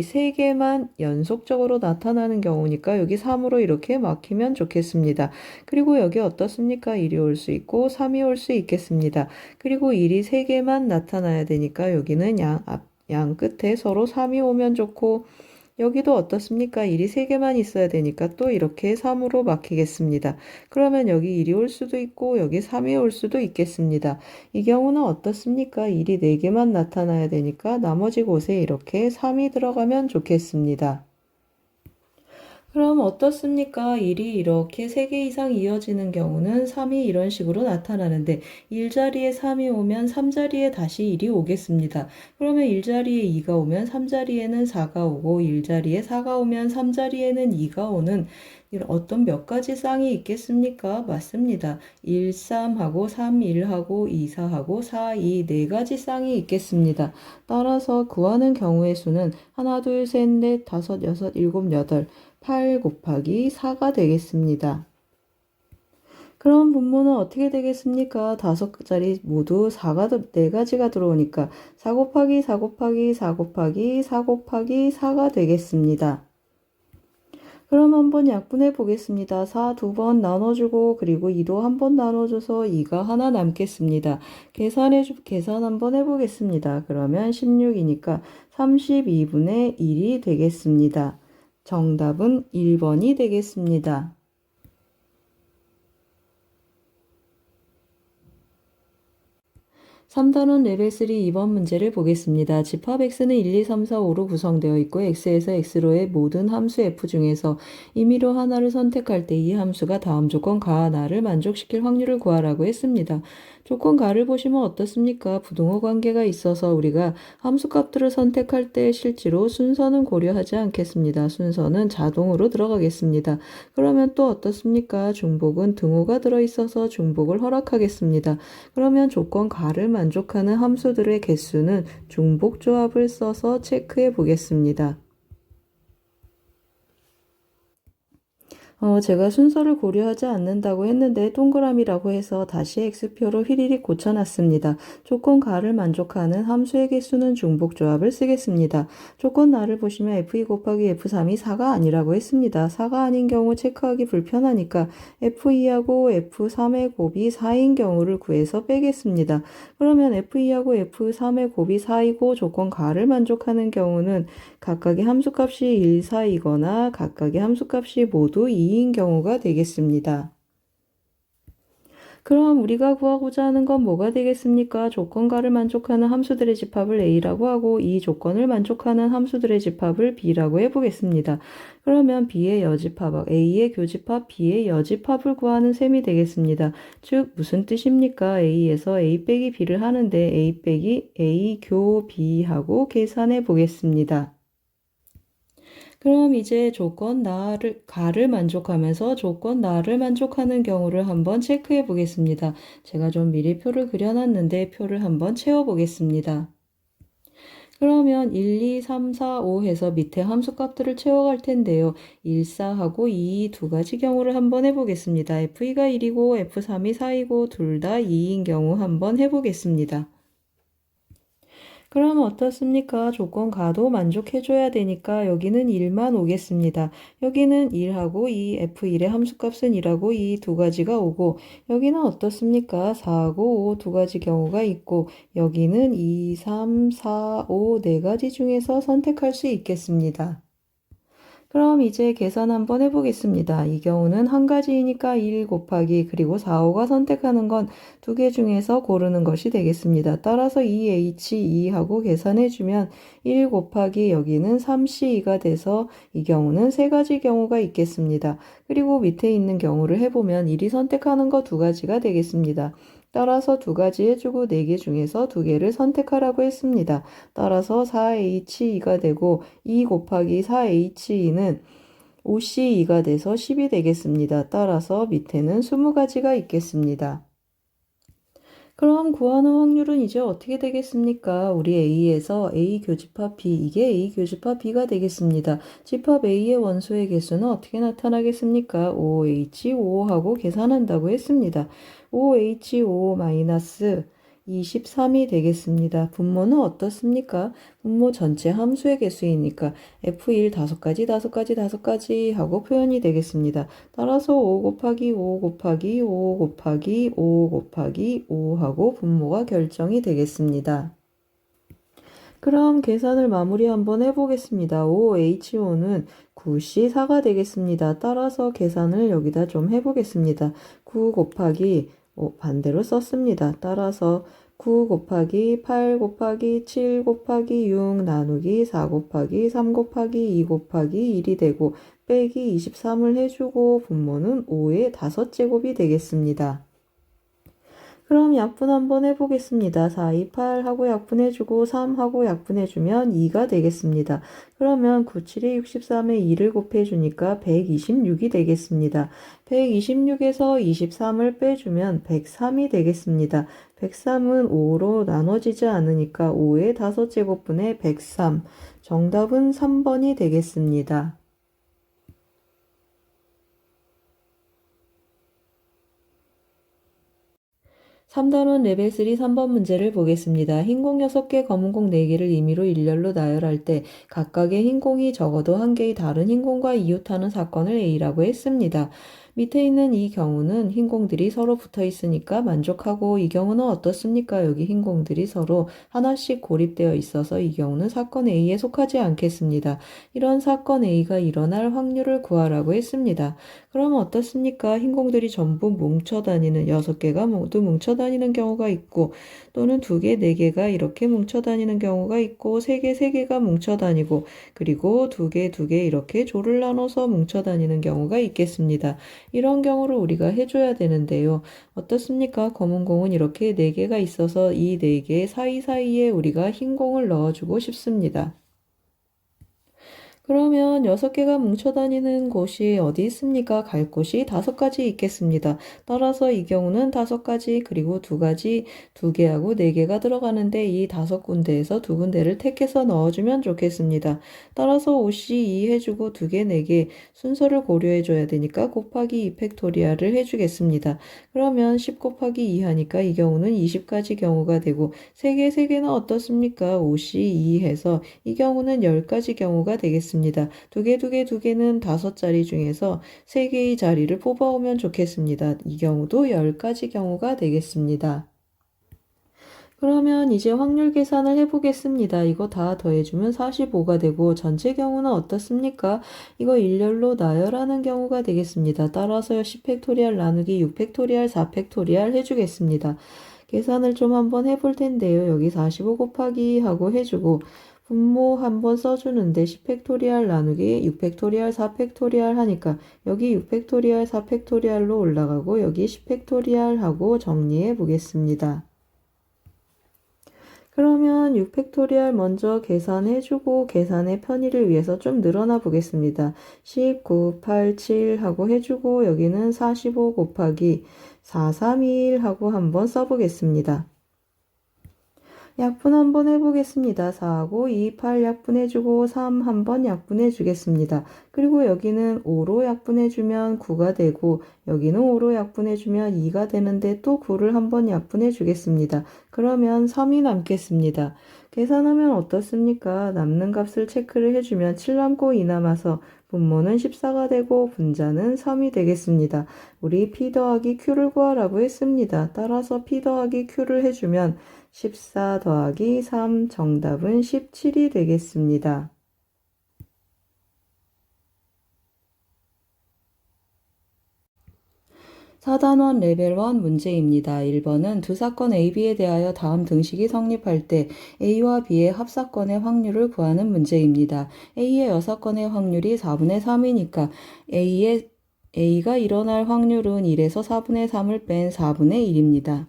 3개만 연속적으로 나타나는 경우니까 여기 3으로 이렇게 막히면 좋겠습니다. 그리고 여기 어떻습니까? 1이 올 수 있고 3이 올 수 있겠습니다. 그리고 1이 3개만 나타나야 되니까 여기는 양 끝에 서로 3이 오면 좋고 여기도 어떻습니까? 1이 3개만 있어야 되니까 또 이렇게 3으로 막히겠습니다. 그러면 여기 1이 올 수도 있고 여기 3이 올 수도 있겠습니다. 이 경우는 어떻습니까? 1이 4개만 나타나야 되니까 나머지 곳에 이렇게 3이 들어가면 좋겠습니다. 그럼 어떻습니까? 1이 이렇게 3개 이상 이어지는 경우는 3이 이런 식으로 나타나는데 1자리에 3이 오면 3자리에 다시 1이 오겠습니다. 그러면 1자리에 2가 오면 3자리에는 4가 오고 1자리에 4가 오면 3자리에는 2가 오는 어떤 몇 가지 쌍이 있겠습니까? 맞습니다. 1, 3하고 3, 1하고 2, 4하고 4, 2 네 가지 쌍이 있겠습니다. 따라서 구하는 경우의 수는 하나, 둘, 셋, 넷, 다섯, 여섯, 일곱, 여덟 8 곱하기 4가 되겠습니다. 그럼 분모는 어떻게 되겠습니까? 5자리 모두 4가지가 들어오니까 4 곱하기 4 곱하기 4 곱하기 4 곱하기 4가 되겠습니다. 그럼 한번 약분해 보겠습니다. 4 2번 나눠주고 그리고 2도 한번 나눠줘서 2가 하나 남겠습니다. 계산 한번 해보겠습니다. 그러면 16이니까 32분의 1이 되겠습니다. 정답은 1번이 되겠습니다. 3단원 레벨 3 2번 문제를 보겠습니다. 집합 x는 1, 2, 3, 4, 5로 구성되어 있고 x에서 x로의 모든 함수 f 중에서 임의로 하나를 선택할 때 이 함수가 다음 조건 가나를 만족시킬 확률을 구하라고 했습니다. 조건 가를 보시면 어떻습니까? 부등호 관계가 있어서 우리가 함수 값들을 선택할 때 실제로 순서는 고려하지 않겠습니다. 순서는 자동으로 들어가겠습니다. 그러면 또 어떻습니까? 중복은 등호가 들어있어서 중복을 허락하겠습니다. 그러면 조건 가를 만족하는 함수들의 개수는 중복 조합을 써서 체크해 보겠습니다. 제가 순서를 고려하지 않는다고 했는데 동그라미라고 해서 다시 x표로 휘리릭 고쳐놨습니다. 조건 가를 만족하는 함수의 개수는 중복조합을 쓰겠습니다. 조건 나를 보시면 f2 곱하기 f3이 4가 아니라고 했습니다. 4가 아닌 경우 체크하기 불편하니까 f2하고 f3의 곱이 4인 경우를 구해서 빼겠습니다. 그러면 f2하고 f3의 곱이 4이고 조건 가를 만족하는 경우는 각각의 함수값이 1, 4이거나 각각의 함수값이 모두 2인 경우가 되겠습니다. 그럼 우리가 구하고자 하는 건 뭐가 되겠습니까? 조건가를 만족하는 함수들의 집합을 A라고 하고 이 조건을 만족하는 함수들의 집합을 B라고 해보겠습니다. 그러면 B의 여집합, A의 교집합, B의 여집합을 구하는 셈이 되겠습니다. 즉 무슨 뜻입니까? A에서 A 빼기 B를 하는데 A 빼기 A 교 B하고 계산해 보겠습니다. 그럼 이제 조건 가를 만족하면서 조건 나를 만족하는 경우를 한번 체크해 보겠습니다. 제가 좀 미리 표를 그려놨는데 표를 한번 채워 보겠습니다. 그러면 1, 2, 3, 4, 5 해서 밑에 함수값들을 채워갈 텐데요. 1, 4하고 2 두 가지 경우를 한번 해보겠습니다. f2가 1이고 f3이 4이고 둘 다 2인 경우 한번 해보겠습니다. 그럼 어떻습니까? 조건 가도 만족해줘야 되니까 여기는 1만 오겠습니다. 여기는 1하고 이 F1의 함수값은 1하고 이 두 가지가 오고 여기는 어떻습니까? 4하고 5 두 가지 경우가 있고 여기는 2, 3, 4, 5 네 가지 중에서 선택할 수 있겠습니다. 그럼 이제 계산 한번 해보겠습니다. 이 경우는 한 가지이니까 1 곱하기 그리고 4, 5가 선택하는 건 두 개 중에서 고르는 것이 되겠습니다. 따라서 2H2하고 계산해주면 1 곱하기 여기는 3C2가 돼서 이 경우는 세 가지 경우가 있겠습니다. 그리고 밑에 있는 경우를 해보면 1이 선택하는 거 두 가지가 되겠습니다. 따라서 두 가지 해주고 네 개 중에서 두 개를 선택하라고 했습니다. 따라서 4H2가 되고 2 곱하기 4H2는 5C2가 돼서 10이 되겠습니다. 따라서 밑에는 20가지가 있겠습니다. 그럼 구하는 확률은 이제 어떻게 되겠습니까? 우리 A에서 A 교집합 B, 이게 A 교집합 B가 되겠습니다. 집합 A의 원소의 개수는 어떻게 나타나겠습니까? 5H5하고 계산한다고 했습니다. 5H5 23이 되겠습니다. 분모는 어떻습니까? 분모 전체 함수의 개수이니까 F1 5가지 하고 표현이 되겠습니다. 따라서 5 곱하기 5 곱하기 5 곱하기 5 곱하기 5 하고 분모가 결정이 되겠습니다. 그럼 계산을 마무리 한번 해보겠습니다. 5H5는 9C4가 되겠습니다. 따라서 계산을 여기다 좀 해보겠습니다. 9 곱하기 반대로 썼습니다. 따라서 9 곱하기 8 곱하기 7 곱하기 6 나누기 4 곱하기 3 곱하기 2 곱하기 1이 되고 빼기 23을 해주고 분모는 5의 5제곱이 되겠습니다. 그럼 약분 한번 해보겠습니다. 4, 2, 8하고 약분해주고 3하고 약분해주면 2가 되겠습니다. 그러면 9, 7에 63에 2를 곱해주니까 126이 되겠습니다. 126에서 23을 빼주면 103이 되겠습니다. 103은 5로 나눠지지 않으니까 5의 5제곱분의 103. 정답은 3번이 되겠습니다. 3단원 레벨 3 3번 문제를 보겠습니다. 흰공 6개, 검은공 4개를 임의로 일렬로 나열할 때 각각의 흰공이 적어도 한 개의 다른 흰공과 이웃하는 사건을 A라고 했습니다. 밑에 있는 이 경우는 흰 공들이 서로 붙어 있으니까 만족하고, 이 경우는 어떻습니까? 여기 흰 공들이 서로 하나씩 고립되어 있어서 이 경우는 사건 A에 속하지 않겠습니다. 이런 사건 A가 일어날 확률을 구하라고 했습니다. 그러면 어떻습니까? 흰 공들이 전부 뭉쳐 다니는 6개가 모두 뭉쳐 다니는 경우가 있고, 또는 2개, 4개가 이렇게 뭉쳐 다니는 경우가 있고, 3개, 3개가 뭉쳐 다니고, 그리고 2개, 2개 이렇게 조를 나눠서 뭉쳐 다니는 경우가 있겠습니다. 이런 경우를 우리가 해줘야 되는데요. 어떻습니까? 검은 공은 이렇게 4개가 있어서 이 4개 사이사이에 우리가 흰 공을 넣어주고 싶습니다. 그러면 6개가 뭉쳐 다니는 곳이 어디 있습니까? 갈 곳이 5가지 있겠습니다. 따라서 이 경우는 5가지, 그리고 2가지, 2개하고 4개가 들어가는데 이 5군데에서 2군데를 택해서 넣어주면 좋겠습니다. 따라서 5C2 해주고 2개, 4개 순서를 고려해줘야 되니까 곱하기 2 팩토리얼을 해주겠습니다. 그러면 10 곱하기 2 하니까 이 경우는 20가지 경우가 되고, 3개, 3개는 어떻습니까? 5C2 해서 이 경우는 10가지 경우가 되겠습니다. 2개, 2개, 2개는 5자리 중에서 3개의 자리를 뽑아오면 좋겠습니다. 이 경우도 10가지 경우가 되겠습니다. 그러면 이제 확률 계산을 해보겠습니다. 이거 다 더해주면 45가 되고, 전체 경우는 어떻습니까? 이거 일렬로 나열하는 경우가 되겠습니다. 따라서 10팩토리얼 나누기 6팩토리얼 4팩토리얼 해주겠습니다. 계산을 좀 한번 해볼 텐데요. 여기 45 곱하기 하고 해주고, 분모 한번 써주는데 10팩토리얼 나누기 6팩토리얼 4팩토리얼 하니까 여기 6팩토리얼 4팩토리얼로 올라가고, 여기 10팩토리얼 하고 정리해 보겠습니다. 그러면 6팩토리얼 먼저 계산해주고, 계산의 편의를 위해서 좀 늘어나 보겠습니다. 19, 8, 7 하고 해주고, 여기는 45 곱하기 4, 3, 2, 1 하고 한번 써보겠습니다. 약분 한번 해보겠습니다. 4하고 2, 8 약분해주고 3 한번 약분해주겠습니다. 그리고 여기는 5로 약분해주면 9가 되고, 여기는 5로 약분해주면 2가 되는데 또 9를 한번 약분해주겠습니다. 그러면 3이 남겠습니다. 계산하면 어떻습니까? 남는 값을 체크를 해주면 7 남고 2 남아서 분모는 14가 되고 분자는 3이 되겠습니다. 우리 P 더하기 Q를 구하라고 했습니다. 따라서 P 더하기 Q를 해주면 14 더하기 3, 정답은 17이 되겠습니다. 4단원 레벨 1 문제입니다. 1번은 두 사건 AB에 대하여 다음 등식이 성립할 때 A와 B의 합사건의 확률을 구하는 문제입니다. A의 여사건의 확률이 4분의 3이니까 A가 일어날 확률은 1에서 4분의 3을 뺀 4분의 1입니다.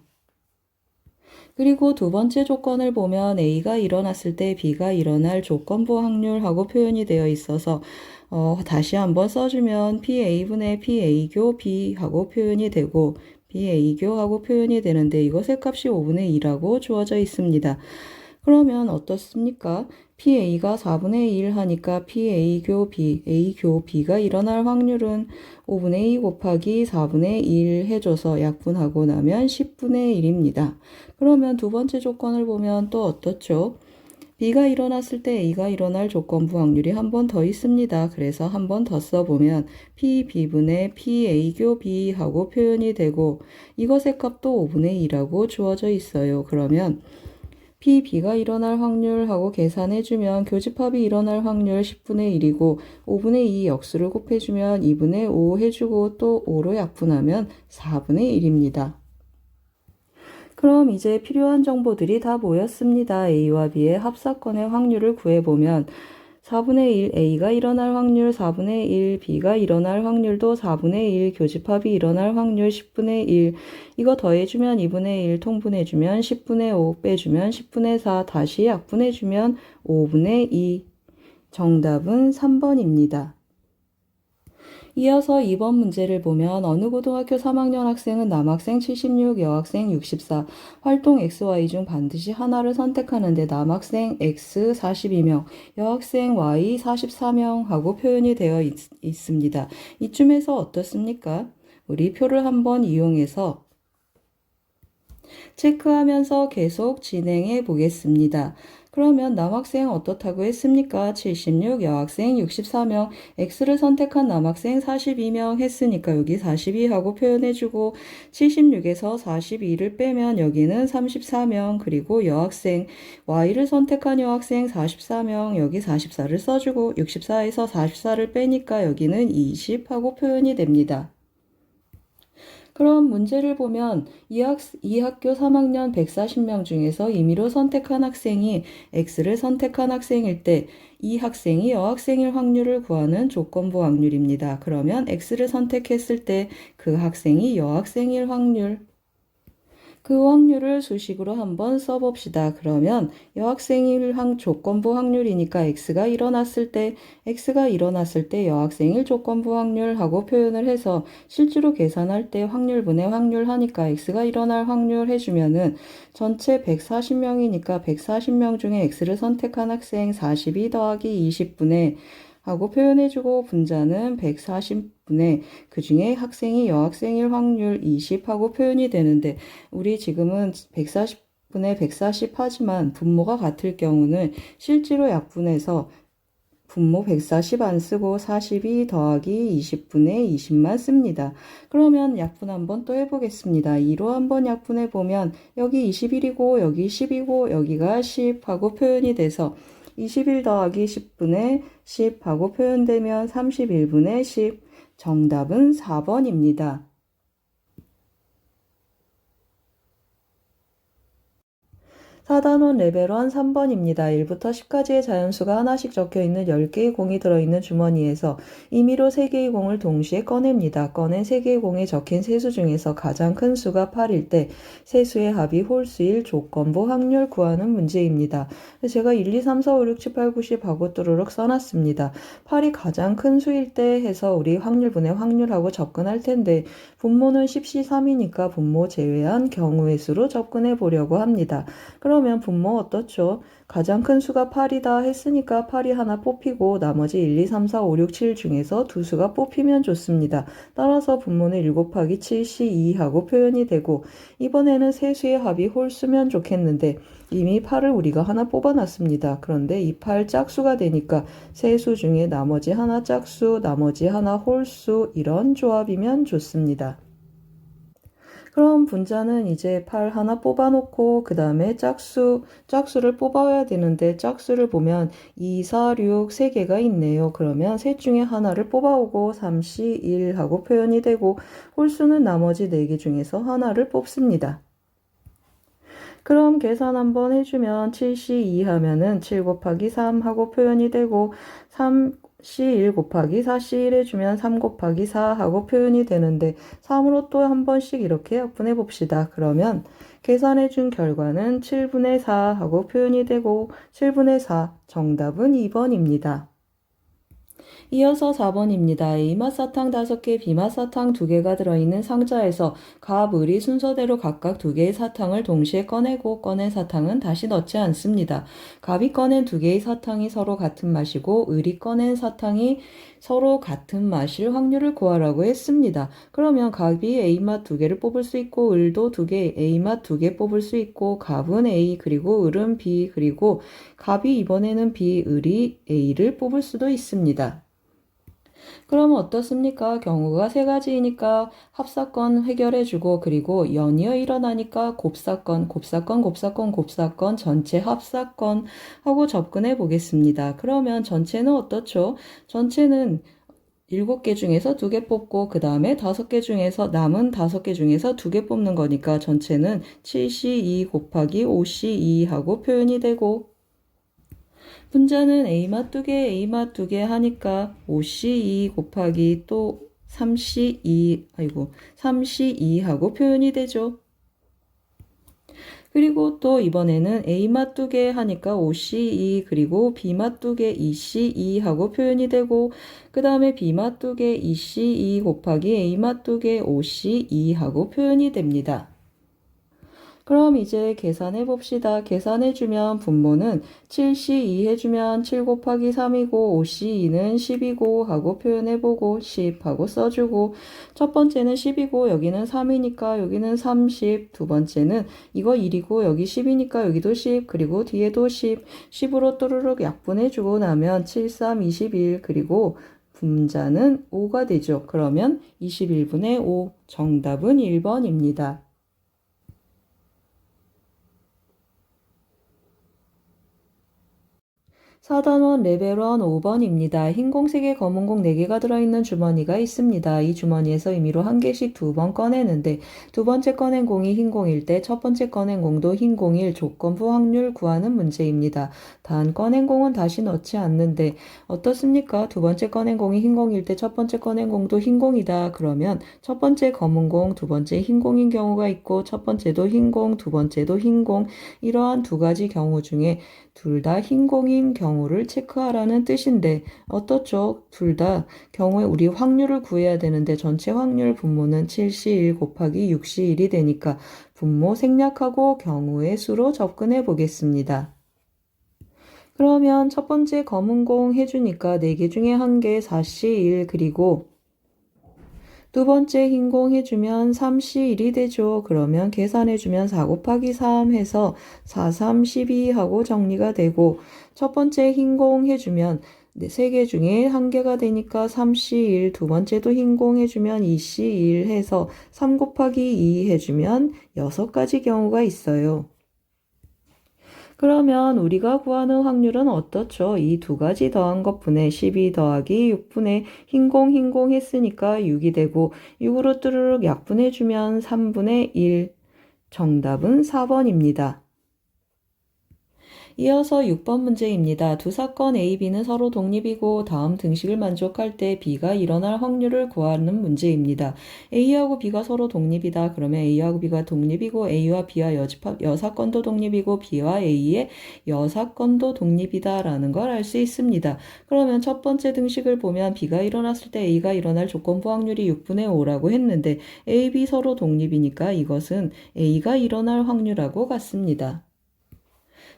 그리고 두 번째 조건을 보면 A가 일어났을 때 B가 일어날 조건부 확률하고 표현이 되어 있어서 다시 한번 써주면 PA분의 PA교 B 하고 표현이 되고, BA교 하고 표현이 되는데 이것의 값이 5분의 2라고 주어져 있습니다. 그러면 어떻습니까? PA가 4분의 1 하니까 PA교 B, A교 B가 일어날 확률은 5분의 2 곱하기 4분의 1 해줘서 약분하고 나면 10분의 1입니다. 그러면 두 번째 조건을 보면 또 어떻죠? B가 일어났을 때 A가 일어날 조건부 확률이 한 번 더 있습니다. 그래서 한 번 더 써보면 PB분의 PA교 B 하고 표현이 되고, 이것의 값도 5분의 2라고 주어져 있어요. 그러면 PB가 일어날 확률하고 계산해주면 교집합이 일어날 확률 10분의 1이고 5분의 2 역수를 곱해주면 2분의 5 해주고 또 5로 약분하면 4분의 1입니다. 그럼 이제 필요한 정보들이 다 모였습니다. A와 B의 합사건의 확률을 구해보면 4분의 1 A가 일어날 확률 4분의 1, B가 일어날 확률도 4분의 1, 교집합이 일어날 확률 10분의 1, 이거 더해주면 2분의 1, 통분해주면 10분의 5, 빼주면 10분의 4, 다시 약분해주면 5분의 2. 정답은 3번입니다. 이어서 2번 문제를 보면 어느 고등학교 3학년 학생은 남학생 76, 여학생 64, 활동 XY 중 반드시 하나를 선택하는데 남학생 X 42명, 여학생 Y 44명 하고 표현이 되어 있습니다. 이쯤에서 어떻습니까? 우리 표를 한번 이용해서 체크하면서 계속 진행해 보겠습니다. 그러면 남학생 어떻다고 했습니까? 76, 여학생 64명, X를 선택한 남학생 42명 했으니까 여기 42하고 표현해주고 76에서 42를 빼면 여기는 34명, 그리고 여학생 Y를 선택한 여학생 44명, 여기 44를 써주고 64에서 44를 빼니까 여기는 20하고 표현이 됩니다. 그럼 문제를 보면 이 학교 3학년 140명 중에서 임의로 선택한 학생이 X를 선택한 학생일 때 이 학생이 여학생일 확률을 구하는 조건부 확률입니다. 그러면 X를 선택했을 때 그 학생이 여학생일 확률, 그 확률을 수식으로 한번 써봅시다. 그러면 여학생일 조건부 확률이니까 X가 일어났을 때 여학생일 조건부 확률하고 표현을 해서 실제로 계산할 때 확률분의 확률 하니까 X가 일어날 확률 해주면은 전체 140명이니까 140명 중에 X를 선택한 학생 42 더하기 20분의 하고 표현해주고 분자는 140분의 그 중에 학생이 여학생일 확률 20하고 표현이 되는데 우리 지금은 140분의 140 하지만 분모가 같을 경우는 실제로 약분해서 분모 140 안 쓰고 42 더하기 20분의 20만 씁니다. 그러면 약분 한번 또 해보겠습니다. 2로 한번 약분해 보면 여기 21이고 여기 10이고 여기가 10 하고 표현이 돼서 21 더하기 10분의 10 하고 표현되면 31분의 10. 정답은 4번입니다. 4단원 레벨 1 3번입니다. 1부터 10까지의 자연수가 하나씩 적혀있는 10개의 공이 들어있는 주머니에서 임의로 3개의 공을 동시에 꺼냅니다. 꺼낸 3개의 공에 적힌 세수 중에서 가장 큰 수가 8일 때 세수의 합이 홀수일 조건부 확률 구하는 문제입니다. 제가 1, 2, 3, 4, 5, 6, 7, 8, 9, 10 하고 뚜루룩 써놨습니다. 8이 가장 큰 수일 때 해서 우리 확률분의 확률하고 접근할 텐데 분모는 10시 3이니까 분모 제외한 경우의 수로 접근해 보려고 합니다. 그러면 분모 어떻죠? 가장 큰 수가 8이다 했으니까 8이 하나 뽑히고 나머지 1, 2, 3, 4, 5, 6, 7 중에서 두 수가 뽑히면 좋습니다. 따라서 분모는 1 곱하기 7C2 하고 표현이 되고 이번에는 세수의 합이 홀수면 좋겠는데 이미 8을 우리가 하나 뽑아놨습니다. 그런데 이 8 짝수가 되니까 세수 중에 나머지 하나 짝수, 나머지 하나 홀수 이런 조합이면 좋습니다. 그럼 분자는 이제 8 하나 뽑아놓고 그 다음에 짝수를 뽑아야 되는데 짝수를 보면 2, 4, 6 3개가 있네요. 그러면 셋 중에 하나를 뽑아오고 3C 1 하고 표현이 되고 홀수는 나머지 4개 중에서 하나를 뽑습니다. 그럼 계산 한번 해주면 7C2 하면은 7 곱하기 3 하고 표현이 되고 3C1 곱하기 4C1 해주면 3 곱하기 4 하고 표현이 되는데 3으로 또 한 번씩 이렇게 약분해 봅시다. 그러면 계산해준 결과는 7분의 4 하고 표현이 되고 7분의 4 정답은 2번입니다. 이어서 4번입니다. A맛 사탕 5개, B맛 사탕 2개가 들어있는 상자에서 갑, 을이 순서대로 각각 2개의 사탕을 동시에 꺼내고 꺼낸 사탕은 다시 넣지 않습니다. 갑이 꺼낸 2개의 사탕이 서로 같은 맛이고 을이 꺼낸 사탕이 서로 같은 맛일 확률을 구하라고 했습니다. 그러면 갑이 A맛 2개를 뽑을 수 있고 을도 2개, A맛 2개 뽑을 수 있고 갑은 A 그리고 을은 B 그리고 갑이 이번에는 B, 을이 A를 뽑을 수도 있습니다. 그러면 어떻습니까? 경우가 3가지이니까 합사건 해결해주고 그리고 연이어 일어나니까 곱사건 전체 합사건 하고 접근해 보겠습니다. 그러면 전체는 어떻죠? 전체는 7개 중에서 2개 뽑고 그 다음에 5개 중에서 남은 5개 중에서 2개 뽑는 거니까 전체는 7C2 곱하기 5C2 하고 표현이 되고 분자는 A맛 2개, A맛 2개 하니까 5C2 곱하기 또 3C2 하고 표현이 되죠. 그리고 또 이번에는 A맛 2개 하니까 5C2 그리고 B맛 2개 2C2 하고 표현이 되고 그 다음에 B맛 2개 2C2 곱하기 A맛 2개 5C2 하고 표현이 됩니다. 그럼 이제 계산해 봅시다. 계산해주면 분모는 7C2 해주면 7 곱하기 3이고 5C2는 10이고 하고 표현해보고 10 하고 써주고 첫 번째는 10이고 여기는 3이니까 여기는 30 두 번째는 이거 1이고 여기 10이니까 여기도 10 그리고 뒤에도 10 10으로 또르륵 약분해주고 나면 7, 3, 21 그리고 분자는 5가 되죠. 그러면 21분의 5 정답은 1번입니다. 4단원 레벨 1 5번입니다. 흰 공 3개, 검은 공 4개가 들어있는 주머니가 있습니다. 이 주머니에서 임의로 한 개씩 2번 꺼내는데 두 번째 꺼낸 공이 흰 공일 때 첫 번째 꺼낸 공도 흰 공일 조건부 확률 구하는 문제입니다. 단 꺼낸 공은 다시 넣지 않는데 어떻습니까? 두 번째 꺼낸 공이 흰 공일 때 첫 번째 꺼낸 공도 흰 공이다. 그러면 첫 번째 검은 공, 두 번째 흰 공인 경우가 있고 첫 번째도 흰 공, 두 번째도 흰 공 이러한 두 가지 경우 중에 둘 다 흰 공인 경우를 체크하라는 뜻인데 어떻죠? 둘 다 경우에 우리 확률을 구해야 되는데 전체 확률 분모는 7C1 곱하기 6C1이 되니까 분모 생략하고 경우의 수로 접근해 보겠습니다. 그러면 첫 번째 검은 공 해주니까 4개 중에 1개 4C1 그리고 두 번째 흰 공 해주면 3C1이 되죠. 그러면 계산해주면 4 곱하기 3 해서 4, 3, 12 하고 정리가 되고 첫 번째 흰 공 해주면 3개 중에 1개가 되니까 3C1 두 번째도 흰 공 해주면 2C1 해서 3 곱하기 2 해주면 6가지 경우가 있어요. 그러면 우리가 구하는 확률은 어떻죠? 이 두 가지 더한 것분의 12 더하기 6분의 흰공 했으니까 6이 되고 6으로 뚜루룩 약분해주면 3분의 1 정답은 4번입니다. 이어서 6번 문제입니다. 두 사건 A, B는 서로 독립이고 다음 등식을 만족할 때 B가 일어날 확률을 구하는 문제입니다. A하고 B가 서로 독립이다. 그러면 A하고 B가 독립이고 A와 B와 여사건도 독립이고 B와 A의 여사건도 독립이다 라는 걸 알 수 있습니다. 그러면 첫 번째 등식을 보면 B가 일어났을 때 A가 일어날 조건부 확률이 6분의 5라고 했는데 A, B 서로 독립이니까 이것은 A가 일어날 확률하고 같습니다.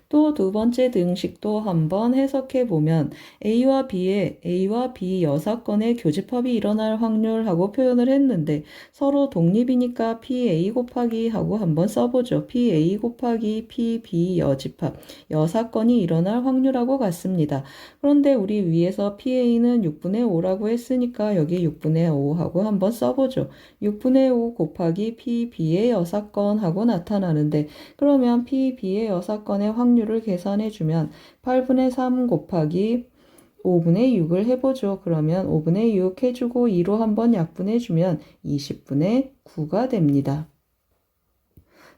또 두 번째 등식도 한번 해석해 보면 A와 B 여사건의 교집합이 일어날 확률하고 표현을 했는데 서로 독립이니까 PA 곱하기 하고 한번 써보죠. PA 곱하기 PB 여집합 여사건이 일어날 확률하고 같습니다. 그런데 우리 위에서 PA는 6분의 5라고 했으니까 여기 6분의 5 하고 한번 써보죠. 6분의 5 곱하기 PB의 여사건 하고 나타나는데 그러면 PB의 여사건의 확률을 계산해주면 8분의 3 곱하기 5분의 6을 해보죠. 그러면 5분의 6 해주고 2로 한번 약분해주면 20분의 9가 됩니다.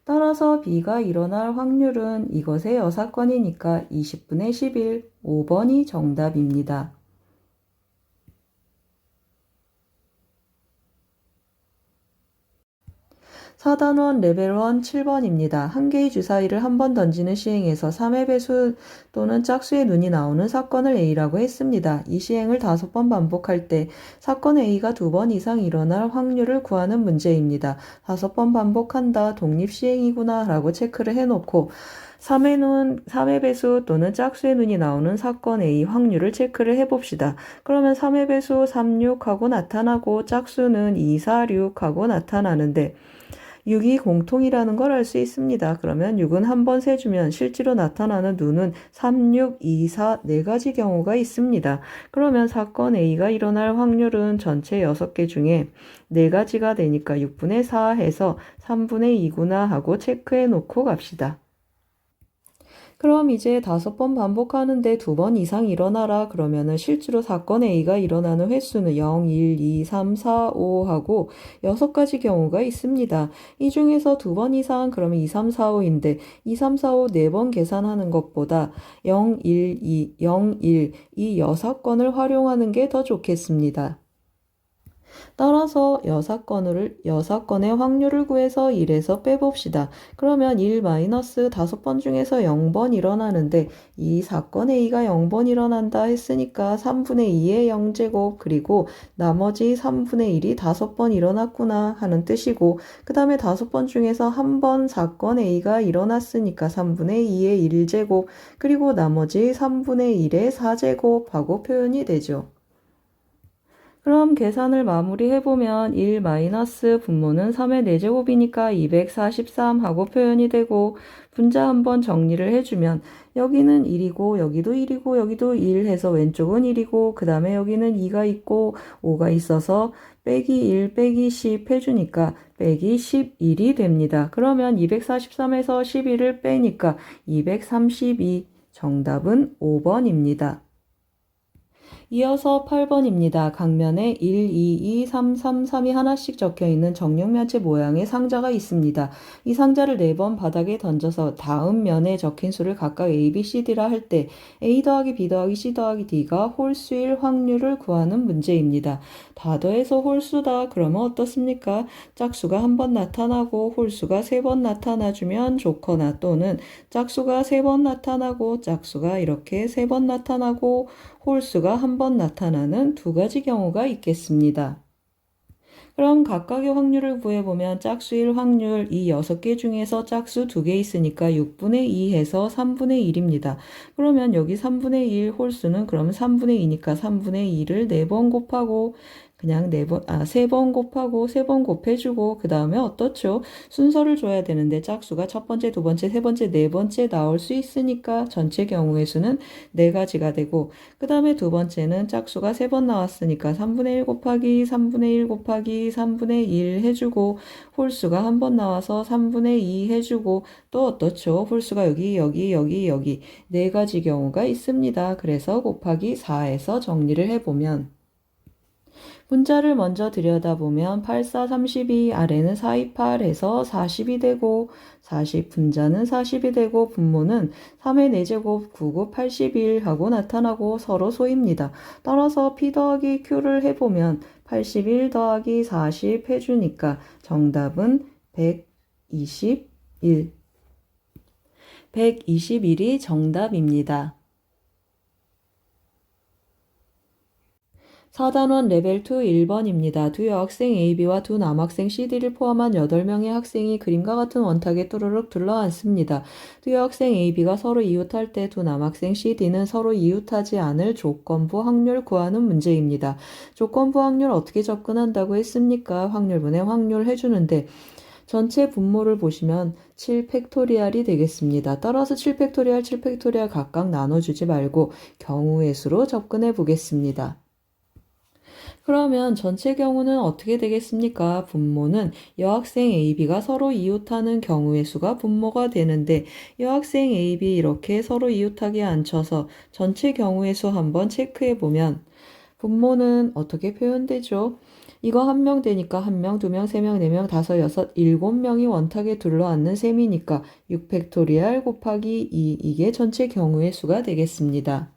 따라서 B가 일어날 확률은 이것의 여사건이니까 20분의 11, 5번이 정답입니다. 4단원 레벨 1 7번입니다. 한 개의 주사위를 한 번 던지는 시행에서 3의 배수 또는 짝수의 눈이 나오는 사건을 A라고 했습니다. 이 시행을 5번 반복할 때 사건 A가 2번 이상 일어날 확률을 구하는 문제입니다. 5번 반복한다. 독립시행이구나 라고 체크를 해놓고 3의 배수 또는 짝수의 눈이 나오는 사건 A 확률을 체크를 해봅시다. 그러면 3의 배수 3, 6하고 나타나고 짝수는 2, 4, 6하고 나타나는데 6이 공통이라는 걸 알 수 있습니다. 그러면 6은 한 번 세주면 실제로 나타나는 눈은 3, 6, 2, 4, 4가지 경우가 있습니다. 그러면 사건 A가 일어날 확률은 전체 6개 중에 4가지가 되니까 6분의 4 해서 3분의 2구나 하고 체크해 놓고 갑시다. 그럼 이제 5번 반복하는데 2번 이상 일어나라 그러면은 실제로 사건 A가 일어나는 횟수는 0, 1, 2, 3, 4, 5 하고 6가지 경우가 있습니다. 이 중에서 2번 이상 그러면 2, 3, 4, 5인데 2, 3, 4, 5 4번 계산하는 것보다 0, 1, 2, 0, 1 이 6건을 활용하는 게 더 좋겠습니다. 따라서 6건의 확률을 구해서 1에서 빼봅시다. 그러면 1-5번 중에서 0번 일어나는데 이 사건의 A가 0번 일어난다 했으니까 3분의 2의 0제곱 그리고 나머지 3분의 1이 5번 일어났구나 하는 뜻이고 그 다음에 5번 중에서 한 번 사건 A가 일어났으니까 3분의 2의 1제곱 그리고 나머지 3분의 1의 4제곱 하고 표현이 되죠. 그럼 계산을 마무리해보면 1 마이너스 분모는 3의 4제곱이니까 243 하고 표현이 되고 분자 한번 정리를 해주면 여기는 1이고 여기도 1이고 여기도 1 해서 왼쪽은 1이고 그 다음에 여기는 2가 있고 5가 있어서 빼기 1 빼기 10 해주니까 빼기 11이 됩니다. 그러면 243에서 11을 빼니까 232 정답은 5번입니다. 이어서 8번입니다. 각면에 1, 2, 2, 3, 3, 3이 하나씩 적혀있는 정육면체 모양의 상자가 있습니다. 이 상자를 4번 바닥에 던져서 다음 면에 적힌 수를 각각 A, B, C, D라 할 때 A 더하기 B 더하기 C 더하기 D가 홀수일 확률을 구하는 문제입니다. 다 더해서 홀수다 그러면 어떻습니까? 짝수가 한 번 나타나고 홀수가 3번 나타나주면 좋거나 또는 짝수가 3번 나타나고 짝수가 이렇게 3번 나타나고 홀수가 한 번 나타나는 두 가지 경우가 있겠습니다. 그럼 각각의 확률을 구해보면 짝수일 확률 이 6개 중에서 짝수 2개 있으니까 6분의 2 해서 3분의 1입니다. 그러면 여기 3분의 1 홀수는 그럼 3분의 2니까 3분의 2를 4번 곱하고 그냥 3번 곱하고 3번 곱해주고 그 다음에 어떻죠? 순서를 줘야 되는데 짝수가 첫 번째, 두 번째, 세 번째, 네 번째 나올 수 있으니까 전체 경우의 수는 4가지가 되고 그 다음에 두 번째는 짝수가 3번 나왔으니까 3분의 1 곱하기 3분의 1 곱하기 3분의 1 해주고 홀수가 한 번 나와서 3분의 2 해주고 또 어떻죠? 홀수가 여기 4가지 경우가 있습니다. 그래서 곱하기 4에서 정리를 해보면 분자를 먼저 들여다보면 8, 4, 32 아래는 4, 2, 8 해서 40이 되고 40 분자는 40이 되고 분모는 3의 4제곱 9, 9, 81 하고 나타나고 서로 소입니다. 따라서 P 더하기 Q를 해보면 81 더하기 40 해주니까 정답은 121. 121이 정답입니다. 4단원 레벨 2 1번입니다. 두 여학생 AB와 두 남학생 CD를 포함한 8명의 학생이 그림과 같은 원탁에 뚜루룩 둘러앉습니다. 두 여학생 AB가 서로 이웃할 때 두 남학생 CD는 서로 이웃하지 않을 조건부 확률 구하는 문제입니다. 조건부 확률 어떻게 접근한다고 했습니까? 확률분의 확률 해주는데 전체 분모를 보시면 7팩토리얼이 되겠습니다. 따라서 7팩토리얼, 7팩토리얼 각각 나눠주지 말고 경우의 수로 접근해 보겠습니다. 그러면 전체 경우는 어떻게 되겠습니까? 분모는 여학생 AB가 서로 이웃하는 경우의 수가 분모가 되는데 여학생 AB 이렇게 서로 이웃하게 앉혀서 전체 경우의 수 한번 체크해 보면 분모는 어떻게 표현되죠? 이거 1명 되니까 1명, 2명, 3명, 4명, 5, 6, 7명이 원탁에 둘러앉는 셈이니까 6팩토리얼 곱하기 2 이게 전체 경우의 수가 되겠습니다.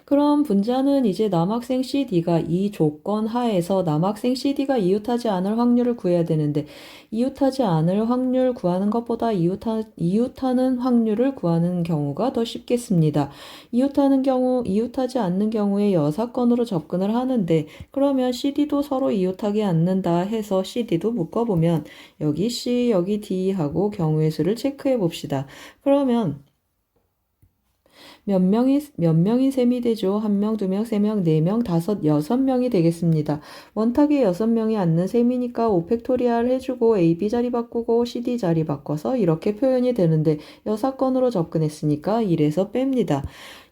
그럼 분자는 이제 남학생 CD가 이 조건 하에서 남학생 CD가 이웃하지 않을 확률을 구해야 되는데 이웃하지 않을 확률 구하는 것보다 이웃하는 확률을 구하는 경우가 더 쉽겠습니다. 이웃하지 않는 경우에 여사건으로 접근을 하는데 그러면 CD도 서로 이웃하게 않는다 해서 CD도 묶어보면 여기 C, 여기 D 하고 경우의 수를 체크해 봅시다. 그러면 몇 명인 셈이 되죠? 1명, 2명, 3명, 4명, 5, 6명이 되겠습니다. 원탁에 6명이 앉는 셈이니까 5팩토리얼 해주고 AB 자리 바꾸고 CD 자리 바꿔서 이렇게 표현이 되는데 여사건으로 접근했으니까 1에서 뺍니다.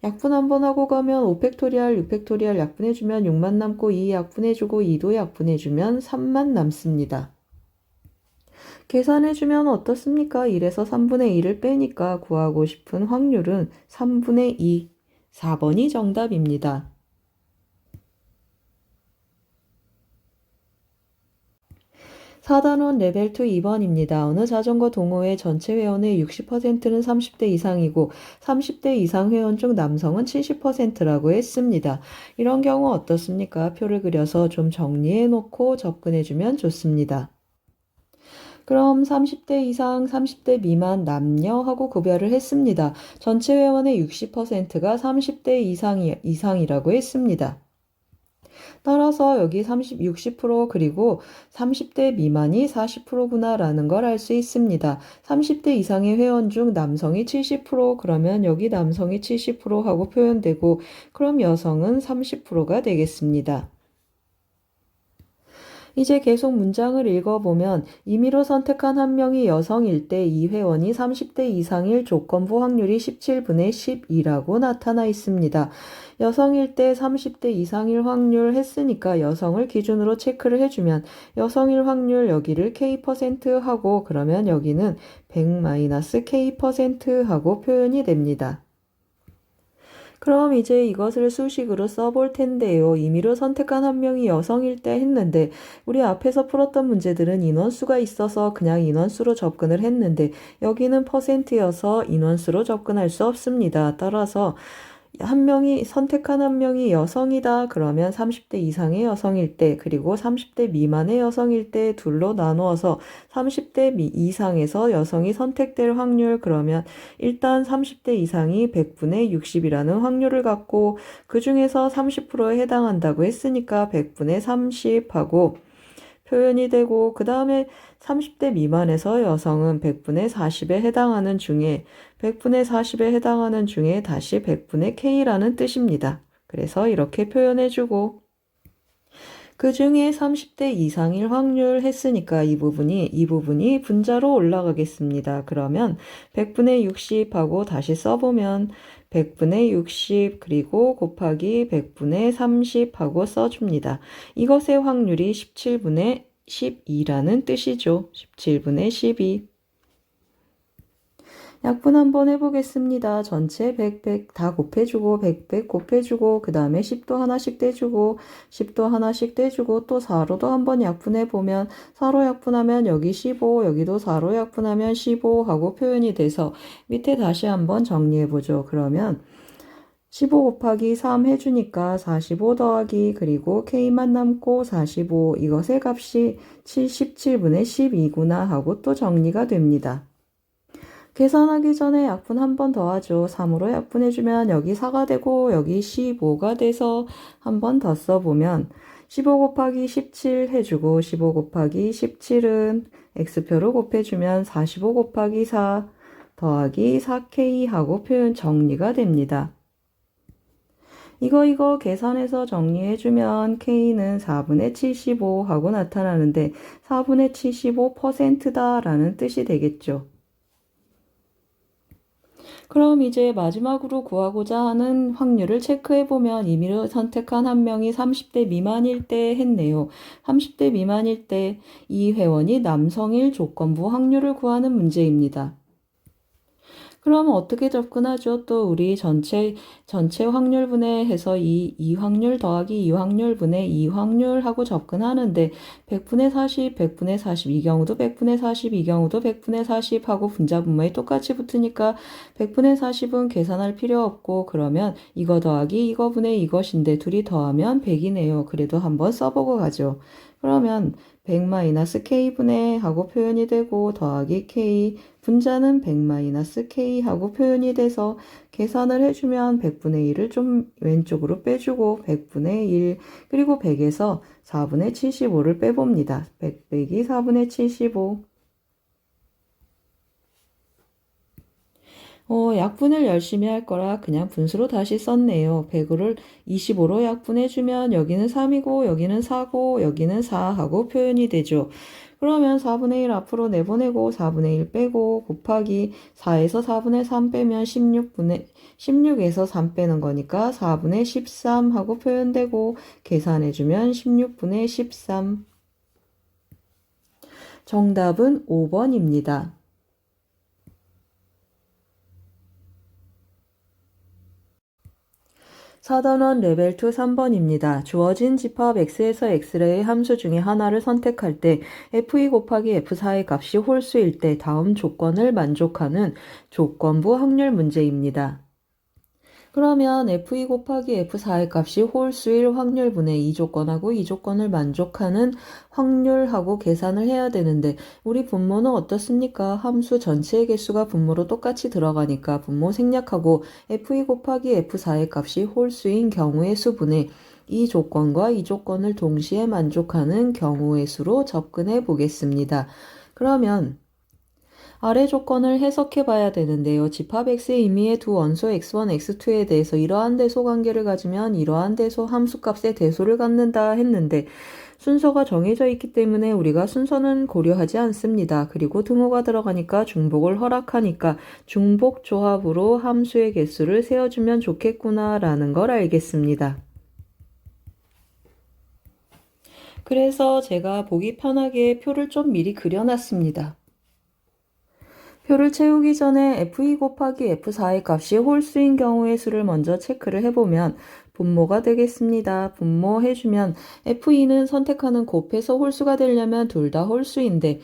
약분 한번 하고 가면 5팩토리얼, 6팩토리얼 약분해주면 6만 남고 2 약분해주고 2도 약분해주면 3만 남습니다. 계산해주면 어떻습니까? 1에서 3분의 1을 빼니까 구하고 싶은 확률은 3분의 2, 4번이 정답입니다. 4단원 레벨 2 2번입니다. 어느 자전거 동호회 전체 회원의 60%는 30대 이상이고 30대 이상 회원 중 남성은 70%라고 했습니다. 이런 경우 어떻습니까? 표를 그려서 좀 정리해 놓고 접근해 주면 좋습니다. 그럼 30대 이상, 30대 미만 남녀하고 구별을 했습니다. 전체 회원의 60%가 30대 이상이라고 했습니다. 따라서 여기 60% 그리고 30대 미만이 40%구나 라는 걸 알 수 있습니다. 30대 이상의 회원 중 남성이 70% 그러면 여기 남성이 70% 하고 표현되고 그럼 여성은 30%가 되겠습니다. 이제 계속 문장을 읽어보면 임의로 선택한 한 명이 여성일 때 이 회원이 30대 이상일 조건부 확률이 17분의 12라고 나타나 있습니다. 여성일 때 30대 이상일 확률 했으니까 여성을 기준으로 체크를 해주면 여성일 확률 여기를 K% 하고 그러면 여기는 100-K% 하고 표현이 됩니다. 그럼 이제 이것을 수식으로 써볼 텐데요. 임의로 선택한 한 명이 여성일 때 했는데 우리 앞에서 풀었던 문제들은 인원수가 있어서 그냥 인원수로 접근을 했는데 여기는 퍼센트여서 인원수로 접근할 수 없습니다. 따라서 선택한 한 명이 여성이다. 그러면 30대 이상의 여성일 때, 그리고 30대 미만의 여성일 때 둘로 나누어서 30대 이상에서 여성이 선택될 확률, 그러면 일단 30대 이상이 100분의 60이라는 확률을 갖고, 그 중에서 30%에 해당한다고 했으니까 100분의 30하고, 표현이 되고 그 다음에 30대 미만에서 여성은 100분의 40에 해당하는 중에 100분의 40에 해당하는 중에 다시 100분의 K라는 뜻입니다. 그래서 이렇게 표현해주고 그 중에 30대 이상일 확률 했으니까 이 부분이 분자로 올라가겠습니다. 그러면 100분의 60하고 다시 써보면 100분의 60 그리고 곱하기 100분의 30하고 써줍니다. 이것의 확률이 17분의 12라는 뜻이죠. 17분의 12. 약분 한번 해보겠습니다. 전체 100, 100 다 곱해주고 100, 100 곱해주고 그 다음에 10도 하나씩 떼주고 10도 하나씩 떼주고 또 4로도 한번 약분해보면 4로 약분하면 여기 15 여기도 4로 약분하면 15 하고 표현이 돼서 밑에 다시 한번 정리해보죠. 그러면 15 곱하기 3 해주니까 45 더하기 그리고 K만 남고 45 이것의 값이 77분의 12구나 하고 또 정리가 됩니다. 계산하기 전에 약분 한 번 더 하죠. 3으로 약분해주면 여기 4가 되고 여기 15가 돼서 한 번 더 써보면 15 곱하기 17 해주고 15 곱하기 17은 X표로 곱해주면 45 곱하기 4 더하기 4K 하고 표현 정리가 됩니다. 이거 계산해서 정리해주면 K는 4분의 75 하고 나타나는데 4분의 75%다 라는 뜻이 되겠죠. 그럼 이제 마지막으로 구하고자 하는 확률을 체크해보면 임의로 선택한 한 명이 30대 미만일 때 했네요. 30대 미만일 때 이 회원이 남성일 조건부 확률을 구하는 문제입니다. 그러면 어떻게 접근하죠? 또 우리 전체 확률분해 해서 이 확률 더하기 이 확률분해 이 확률하고 접근하는데 100분의 40, 100분의 40 이 경우도 100분의 40 이 경우도 100분의 40 하고 분자분모에 똑같이 붙으니까 100분의 40은 계산할 필요 없고 그러면 이거 더하기 이거 분의 이것인데 둘이 더하면 100이네요. 그래도 한번 써보고 가죠. 그러면 100-K분의 하고 표현이 되고 더하기 K 분자는 100-K 하고 표현이 돼서 계산을 해주면 100분의 1을 좀 왼쪽으로 빼주고 100분의 1 그리고 100에서 4분의 75를 빼봅니다. 100 빼기 4분의 75 약분을 열심히 할 거라 그냥 분수로 다시 썼네요. 100을 25로 약분해주면 여기는 3이고 여기는 4고 여기는 4 하고 표현이 되죠. 그러면 4분의 1 앞으로 내보내고 4분의 1 빼고 곱하기 4에서 4분의 3 빼면 16에서 3 빼는 거니까 4분의 13 하고 표현되고 계산해주면 16분의 13. 정답은 5번입니다. 4단원 레벨 2 3번입니다. 주어진 집합 x에서 x의 함수 중에 하나를 선택할 때 f2 곱하기 f4의 값이 홀수일 때 다음 조건을 만족하는 조건부 확률 문제입니다. 그러면 f2 곱하기 f4의 값이 홀수일 확률분의 이 조건하고 이 조건을 만족하는 확률하고 계산을 해야 되는데 우리 분모는 어떻습니까? 함수 전체의 개수가 분모로 똑같이 들어가니까 분모 생략하고 f2 곱하기 f4의 값이 홀수인 경우의 수분의 이 조건과 이 조건을 동시에 만족하는 경우의 수로 접근해 보겠습니다. 그러면 아래 조건을 해석해 봐야 되는데요. 집합 x의 임의의 두 원소 x1, x2에 대해서 이러한 대소 관계를 가지면 이러한 대소 함수값의 대소를 갖는다 했는데 순서가 정해져 있기 때문에 우리가 순서는 고려하지 않습니다. 그리고 등호가 들어가니까 중복을 허락하니까 중복 조합으로 함수의 개수를 세워주면 좋겠구나 라는 걸 알겠습니다. 그래서 제가 보기 편하게 표를 좀 미리 그려놨습니다. 표를 채우기 전에 f2 곱하기 f4의 값이 홀수인 경우의 수를 먼저 체크를 해보면 분모가 되겠습니다. 분모 해주면 f2는 선택하는 곱해서 홀수가 되려면 둘 다 홀수인데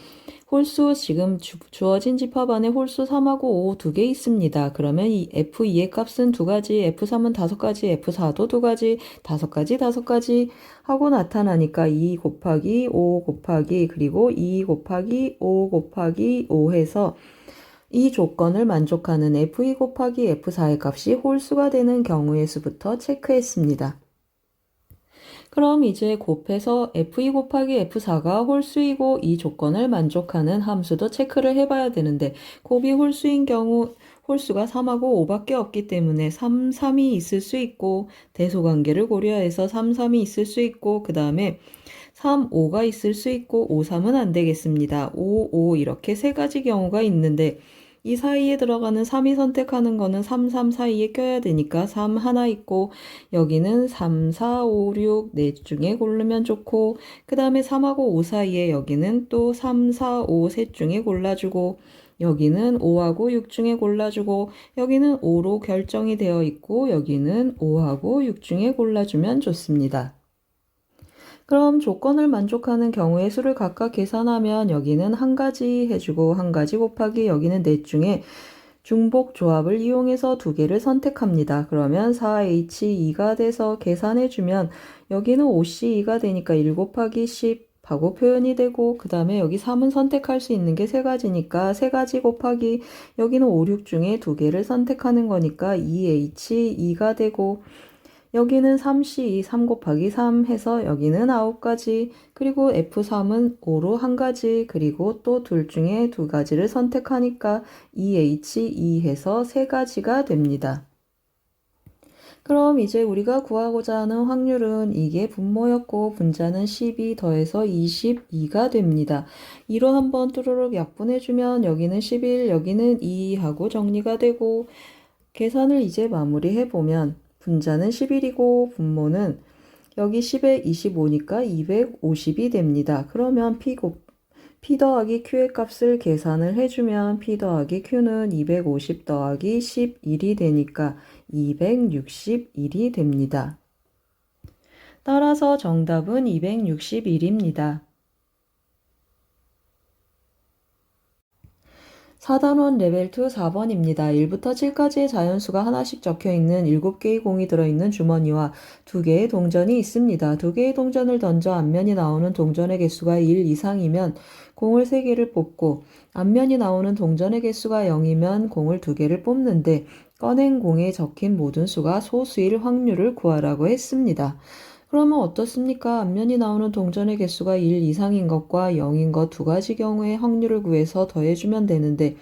홀수 지금 주어진 집합 안에 홀수 3하고 5 두 개 있습니다. 그러면 이 f2의 값은 두 가지, f3은 5가지, f4도 두 가지, 5가지 하고 나타나니까 2 곱하기 5 곱하기 그리고 2 곱하기 5 곱하기 5 해서 이 조건을 만족하는 f2 곱하기 f4의 값이 홀수가 되는 경우의 수부터 체크했습니다. 그럼 이제 곱해서 f2 곱하기 f4가 홀수이고 이 조건을 만족하는 함수도 체크를 해봐야 되는데 곱이 홀수인 경우 홀수가 3하고 5밖에 없기 때문에 3, 3이 있을 수 있고 대소관계를 고려해서 3, 3이 있을 수 있고 그 다음에 3, 5가 있을 수 있고 5, 3은 안 되겠습니다. 5, 5 이렇게 세 가지 경우가 있는데 이 사이에 들어가는 3이 선택하는 거는 3, 3 사이에 껴야 되니까 3 하나 있고 여기는 3, 4, 5, 6 넷 중에 고르면 좋고 그 다음에 3하고 5 사이에 여기는 또 3, 4, 5 셋 중에 골라주고 여기는 5하고 6 중에 골라주고 여기는 5로 결정이 되어 있고 여기는 5하고 6 중에 골라주면 좋습니다. 그럼 조건을 만족하는 경우의 수를 각각 계산하면 여기는 한 가지 해주고 한 가지 곱하기 여기는 넷 중에 중복 조합을 이용해서 두 개를 선택합니다. 그러면 4H2가 돼서 계산해주면 여기는 5C2가 되니까 1 곱하기 10 하고 표현이 되고 그 다음에 여기 3은 선택할 수 있는 게 세 가지니까 세 가지 곱하기 여기는 5, 6 중에 두 개를 선택하는 거니까 2H2가 되고 여기는 3C2, 3 곱하기 3 해서 여기는 9가지, 그리고 F3은 5로 한 가지, 그리고 또 둘 중에 두 가지를 선택하니까 2H2 해서 세 가지가 됩니다. 그럼 이제 우리가 구하고자 하는 확률은 이게 분모였고 분자는 12 더해서 22가 됩니다. 2로 한번 뚜루룩 약분해주면 여기는 11, 여기는 2 하고 정리가 되고 계산을 이제 마무리해보면 분자는 11이고 분모는 여기 10에 25니까 250이 됩니다. 그러면 P 더하기 Q의 값을 계산을 해주면 P 더하기 Q는 250 더하기 11이 되니까 261이 됩니다. 따라서 정답은 261입니다. 4단원 레벨 2 4번입니다. 1부터 7까지의 자연수가 하나씩 적혀있는 7개의 공이 들어있는 주머니와 2개의 동전이 있습니다. 2개의 동전을 던져 앞면이 나오는 동전의 개수가 1 이상이면 공을 3개를 뽑고 앞면이 나오는 동전의 개수가 0이면 공을 2개를 뽑는데 꺼낸 공에 적힌 모든 수가 소수일 확률을 구하라고 했습니다. 그러면 어떻습니까? 앞면이 나오는 동전의 개수가 1 이상인 것과 0인 것 두 가지 경우의 확률을 구해서 더해주면 되는데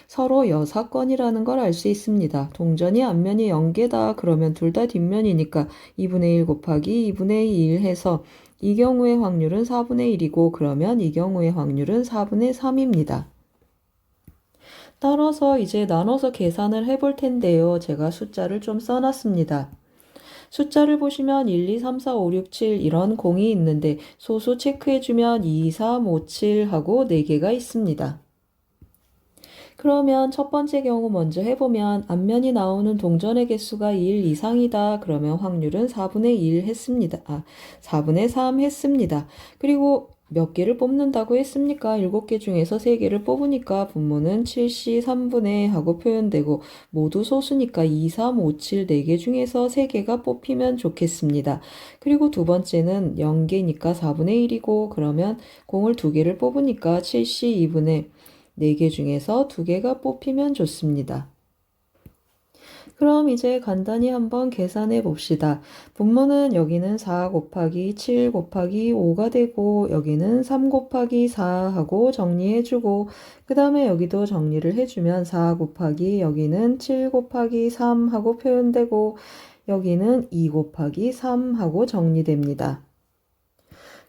서로 여사건이라는 걸 알 수 있습니다. 동전이 앞면이 0개다 그러면 둘 다 뒷면이니까 2분의 1 곱하기 2분의 1 해서 이 경우의 확률은 4분의 1이고 그러면 이 경우의 확률은 4분의 3입니다. 따라서 이제 나눠서 계산을 해볼 텐데요. 제가 숫자를 좀 써놨습니다. 숫자를 보시면 1, 2, 3, 4, 5, 6, 7 이런 공이 있는데 소수 체크해주면 2, 3, 5, 7 하고 4개가 있습니다. 그러면 첫 번째 경우 먼저 해보면 앞면이 나오는 동전의 개수가 1 이상이다. 그러면 확률은 4분의 1 했습니다. 4분의 3 했습니다. 그리고 몇 개를 뽑는다고 했습니까? 7개 중에서 3개를 뽑으니까 분모는 7C 3분의 하고 표현되고 모두 소수니까 2, 3, 5, 7 4개 중에서 3개가 뽑히면 좋겠습니다. 그리고 두 번째는 0개니까 4분의 1이고 그러면 공을 2개를 뽑으니까 7C 2분의 4개 중에서 2개가 뽑히면 좋습니다. 그럼 이제 간단히 한번 계산해 봅시다. 분모는 여기는 4 곱하기 7 곱하기 5가 되고 여기는 3 곱하기 4 하고 정리해 주고 그 다음에 여기도 정리를 해주면 4 곱하기 여기는 7 곱하기 3 하고 표현되고 여기는 2 곱하기 3 하고 정리됩니다.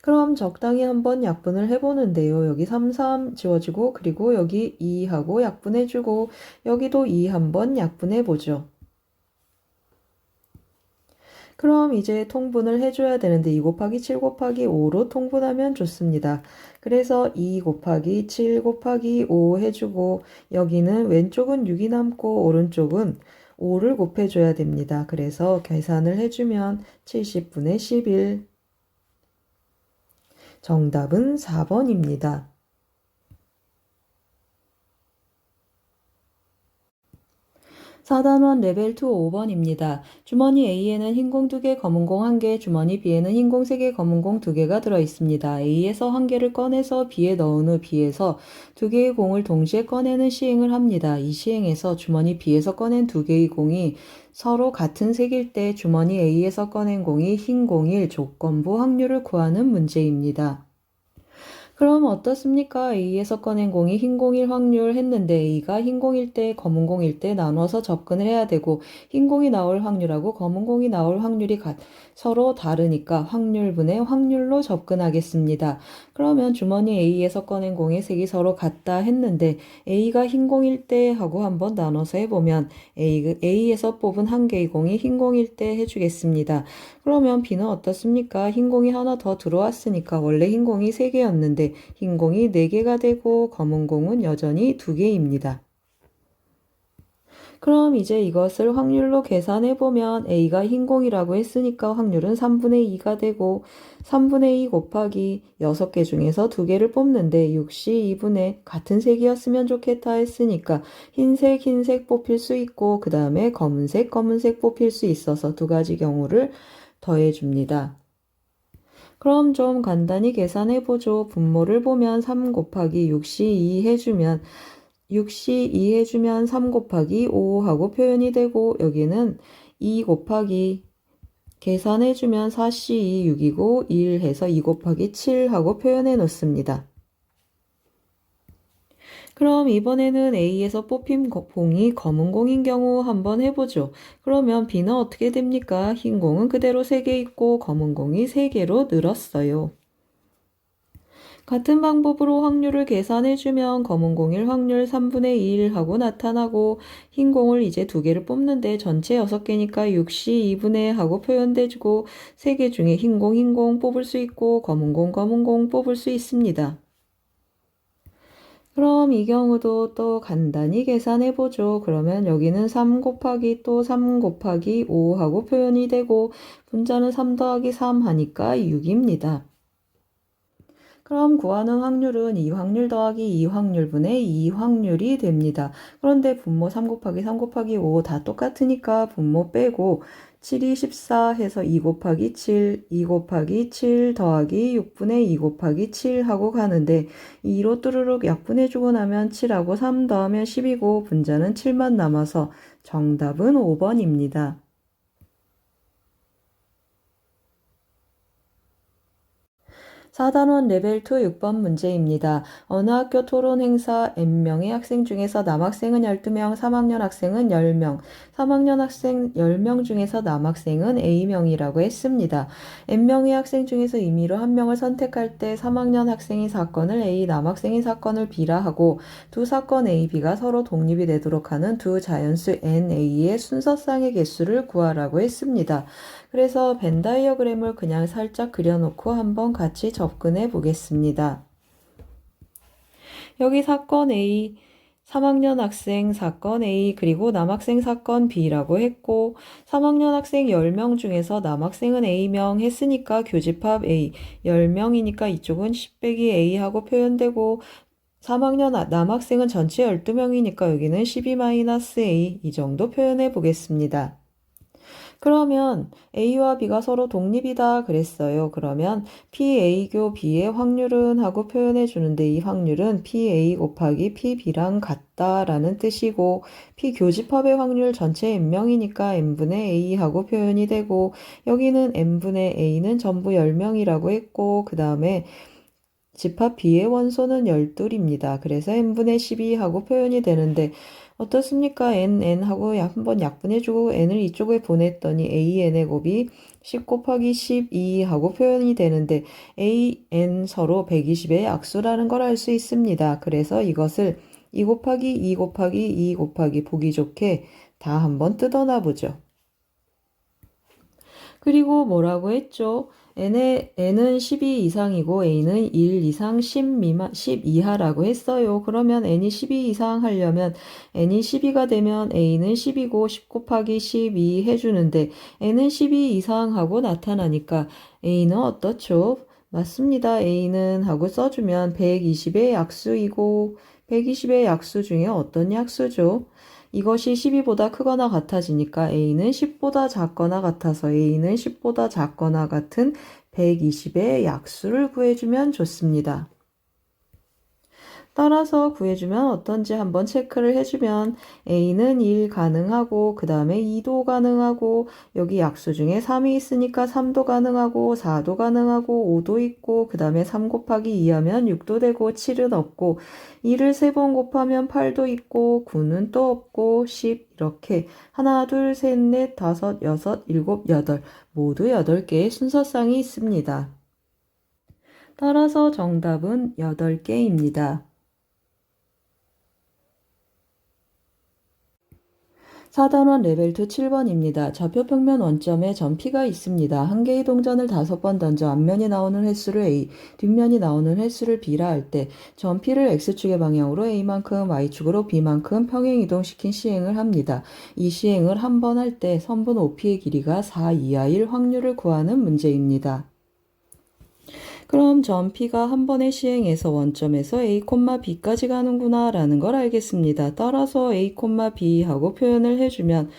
그럼 적당히 한번 약분을 해보는데요. 여기 3, 3 지워지고 그리고 여기 2하고 약분해주고 여기도 2 한번 약분해보죠. 그럼 이제 통분을 해줘야 되는데 2 곱하기 7 곱하기 5로 통분하면 좋습니다. 그래서 2 곱하기 7 곱하기 5 해주고 여기는 왼쪽은 6이 남고 오른쪽은 5를 곱해줘야 됩니다. 그래서 계산을 해주면 70분의 11 정답은 4번입니다. 4단원 레벨 2 5번입니다. 주머니 A에는 흰공 2개, 검은공 1개, 주머니 B에는 흰공 3개, 검은공 2개가 들어있습니다. A에서 1개를 꺼내서 B에 넣은 후 B에서 2개의 공을 동시에 꺼내는 시행을 합니다. 이 시행에서 주머니 B에서 꺼낸 2개의 공이 서로 같은 색일 때 주머니 A에서 꺼낸 공이 흰 공일 조건부 확률을 구하는 문제입니다. 그럼 어떻습니까? A에서 꺼낸 공이 흰 공일 확률 했는데 A가 흰 공일 때 검은 공일 때 나눠서 접근을 해야 되고 흰 공이 나올 확률하고 검은 공이 나올 확률이 서로 다르니까 확률분의 확률로 접근하겠습니다. 그러면 주머니 A에서 꺼낸 공의 색이 서로 같다 했는데 A가 흰 공일 때 하고 한번 나눠서 해보면 A에서 뽑은 한 개의 공이 흰 공일 때 해주겠습니다. 그러면 B는 어떻습니까? 흰 공이 하나 더 들어왔으니까 원래 흰 공이 3개였는데 흰 공이 4개가 되고 검은 공은 여전히 2개입니다. 그럼 이제 이것을 확률로 계산해보면 A가 흰 공이라고 했으니까 확률은 3분의 2가 되고 3분의 2 곱하기 6개 중에서 2개를 뽑는데 6시 2분의 같은 색이었으면 좋겠다 했으니까 흰색 뽑힐 수 있고 그 다음에 검은색 뽑힐 수 있어서 두 가지 경우를 더해줍니다. 그럼 좀 간단히 계산해보죠. 분모를 보면 3 곱하기 6시 2 해주면 6시 2 해주면 3 곱하기 5 하고 표현이 되고 여기는 2 곱하기 계산해주면 4시 2 6이고 1 해서 2 곱하기 7 하고 표현해 놓습니다. 그럼 이번에는 A에서 뽑힌 공이 검은 공인 경우 한번 해보죠. 그러면 B는 어떻게 됩니까? 흰 공은 그대로 3개 있고 검은 공이 3개로 늘었어요. 같은 방법으로 확률을 계산해주면 검은 공일 확률 3분의 1 하고 나타나고 흰 공을 이제 2개를 뽑는데 전체 6개니까 6시 2분의 하고 표현돼주고 3개 중에 흰 공 뽑을 수 있고 검은 공 뽑을 수 있습니다. 그럼 이 경우도 또 간단히 계산해보죠. 그러면 여기는 3 곱하기 또 3 곱하기 5 하고 표현이 되고 분자는 3 더하기 3 하니까 6입니다. 그럼 구하는 확률은 이 확률 더하기 이 확률분의 이 확률이 됩니다. 그런데 분모 3 곱하기 3 곱하기 5 다 똑같으니까 분모 빼고 7이 14 해서 2 곱하기 7, 2 곱하기 7 더하기 6분의 2 곱하기 7 하고 가는데 2로 뚜루룩 약분해주고 나면 7하고 3 더하면 10이고 분자는 7만 남아서 정답은 5번입니다. 4단원 레벨 2 6번 문제입니다. 어느 학교 토론 행사 N명의 학생 중에서 남학생은 12명, 3학년 학생은 10명, 3학년 학생 10명 중에서 남학생은 A명이라고 했습니다. N명의 학생 중에서 임의로 한 명을 선택할 때 3학년 학생이 사건을 A, 남학생이 사건을 B라 하고 두 사건 A, B가 서로 독립이 되도록 하는 두 자연수 NA의 순서상의 개수를 구하라고 했습니다. 그래서 벤 다이어그램을 그냥 살짝 그려놓고 한번 같이 접근해 보겠습니다. 여기 사건 A, 3학년 학생 사건 A 그리고 남학생 사건 B라고 했고 3학년 학생 10명 중에서 남학생은 A명 했으니까 교집합 A 10명이니까 이쪽은 10 빼기 A 하고 표현되고 3학년 남학생은 전체 12명이니까 여기는 12-A 이 정도 표현해 보겠습니다. 그러면 A와 B가 서로 독립이다 그랬어요. 그러면 PA교 B의 확률은 하고 표현해 주는데 이 확률은 PA 곱하기 PB랑 같다라는 뜻이고 P교집합의 확률 전체 n명이니까 n분의 A 하고 표현이 되고 여기는 n분의 A는 전부 10명이라고 했고 그 다음에 집합 B의 원소는 12입니다. 그래서 n분의 12 하고 표현이 되는데 어떻습니까? n 하고 한번 약분해주고 n을 이쪽에 보냈더니 an의 곱이 10 곱하기 12 하고 표현이 되는데 an 서로 120의 약수라는 걸 알 수 있습니다. 그래서 이것을 2 곱하기 2 곱하기 2 곱하기 보기 좋게 다 한번 뜯어놔 보죠. 그리고 뭐라고 했죠? n은 12 이상이고 a는 1 이상 10 이하라고 했어요. 그러면 n이 12 이상 하려면 n이 12가 되면 a는 10이고 10 곱하기 12 해주는데 n은 12 이상 하고 나타나니까 a는 어떻죠? 맞습니다. a는 하고 써주면 120의 약수이고 120의 약수 중에 어떤 약수죠? 이것이 12보다 크거나 같아지니까 a는 10보다 작거나 같아서 a는 10보다 작거나 같은 120의 약수를 구해주면 좋습니다. 따라서 구해주면 어떤지 한번 체크를 해주면 A는 1 가능하고 그 다음에 2도 가능하고 여기 약수 중에 3이 있으니까 3도 가능하고 4도 가능하고 5도 있고 그 다음에 3 곱하기 2 하면 6도 되고 7은 없고 2를 3번 곱하면 8도 있고 9는 또 없고 10 이렇게 하나 둘 셋 넷 다섯 여섯 일곱 여덟 모두 8개의 순서쌍이 있습니다. 따라서 정답은 8개입니다. 4단원 레벨2 7번입니다. 좌표평면 원점에 점 P가 있습니다. 한 개의 동전을 5번 던져 앞면이 나오는 횟수를 A, 뒷면이 나오는 횟수를 B라 할 때 점 P를 X축의 방향으로 A만큼, Y축으로 B만큼 평행 이동시킨 시행을 합니다. 이 시행을 한 번 할 때 선분 OP의 길이가 4 이하일 확률을 구하는 문제입니다. 그럼 점 P가 한 번에 시행해서 원점에서 A, B까지 가는구나 라는 걸 알겠습니다. 따라서 A, B 하고 표현을 해주면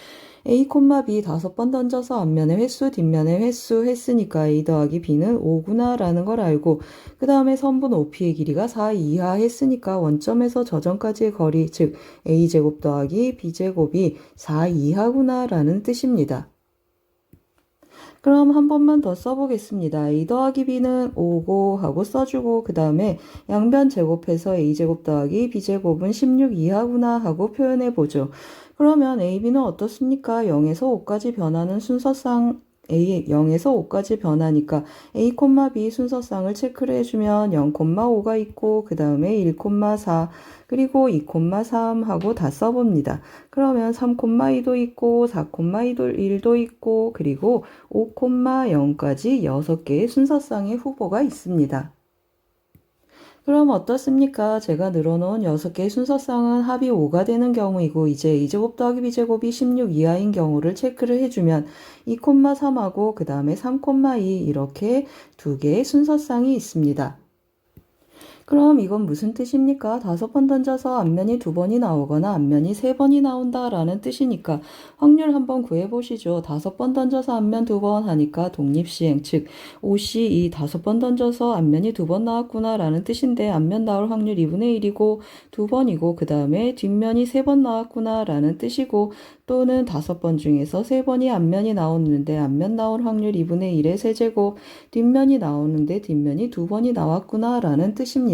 A, B 5번 던져서 앞면의 횟수, 뒷면의 횟수 했으니까 A 더하기 B는 5구나 라는 걸 알고 그 다음에 선분 OP의 길이가 4 이하 했으니까 원점에서 저점까지의 거리, 즉 A제곱 더하기 B제곱이 4 이하구나 라는 뜻입니다. 그럼 한 번만 더 써보겠습니다. A 더하기 B는 5고 하고 써주고 그 다음에 양변 제곱해서 A제곱 더하기 B제곱은 16 이하구나 하고 표현해보죠. 그러면 A, B는 어떻습니까? 0에서 5까지 변하는 순서쌍 A 0에서 5까지 변하니까 A, B 순서쌍을 체크를 해주면 0,5가 있고 그 다음에 1,4 그리고 2,3 하고 다 써봅니다. 그러면 3,2도 있고 4,1도 있고 그리고 5,0까지 6개의 순서쌍의 후보가 있습니다. 그럼 어떻습니까? 제가 늘어놓은 6개의 순서쌍은 합이 5가 되는 경우이고 이제 A제곱 더하기 B제곱이 16 이하인 경우를 체크를 해주면 2,3하고 그 다음에 3,2 이렇게 2개의 순서쌍이 있습니다. 그럼 이건 무슨 뜻입니까? 5번 던져서 앞면이 2번이 나오거나 앞면이 3번이 나온다 라는 뜻이니까 확률 한번 구해보시죠. 5번 던져서 앞면 2번 하니까 독립시행, 즉 OC 이 5번 던져서 앞면이 2번 나왔구나 라는 뜻인데 앞면 나올 확률 2분의 1이고 2번이고 그 다음에 뒷면이 3번 나왔구나 라는 뜻이고 또는 5번 중에서 3번이 앞면이 나오는데 앞면 나올 확률 2분의 1의 세제곱 뒷면이 나오는데 뒷면이 2번이 나왔구나 라는 뜻입니다.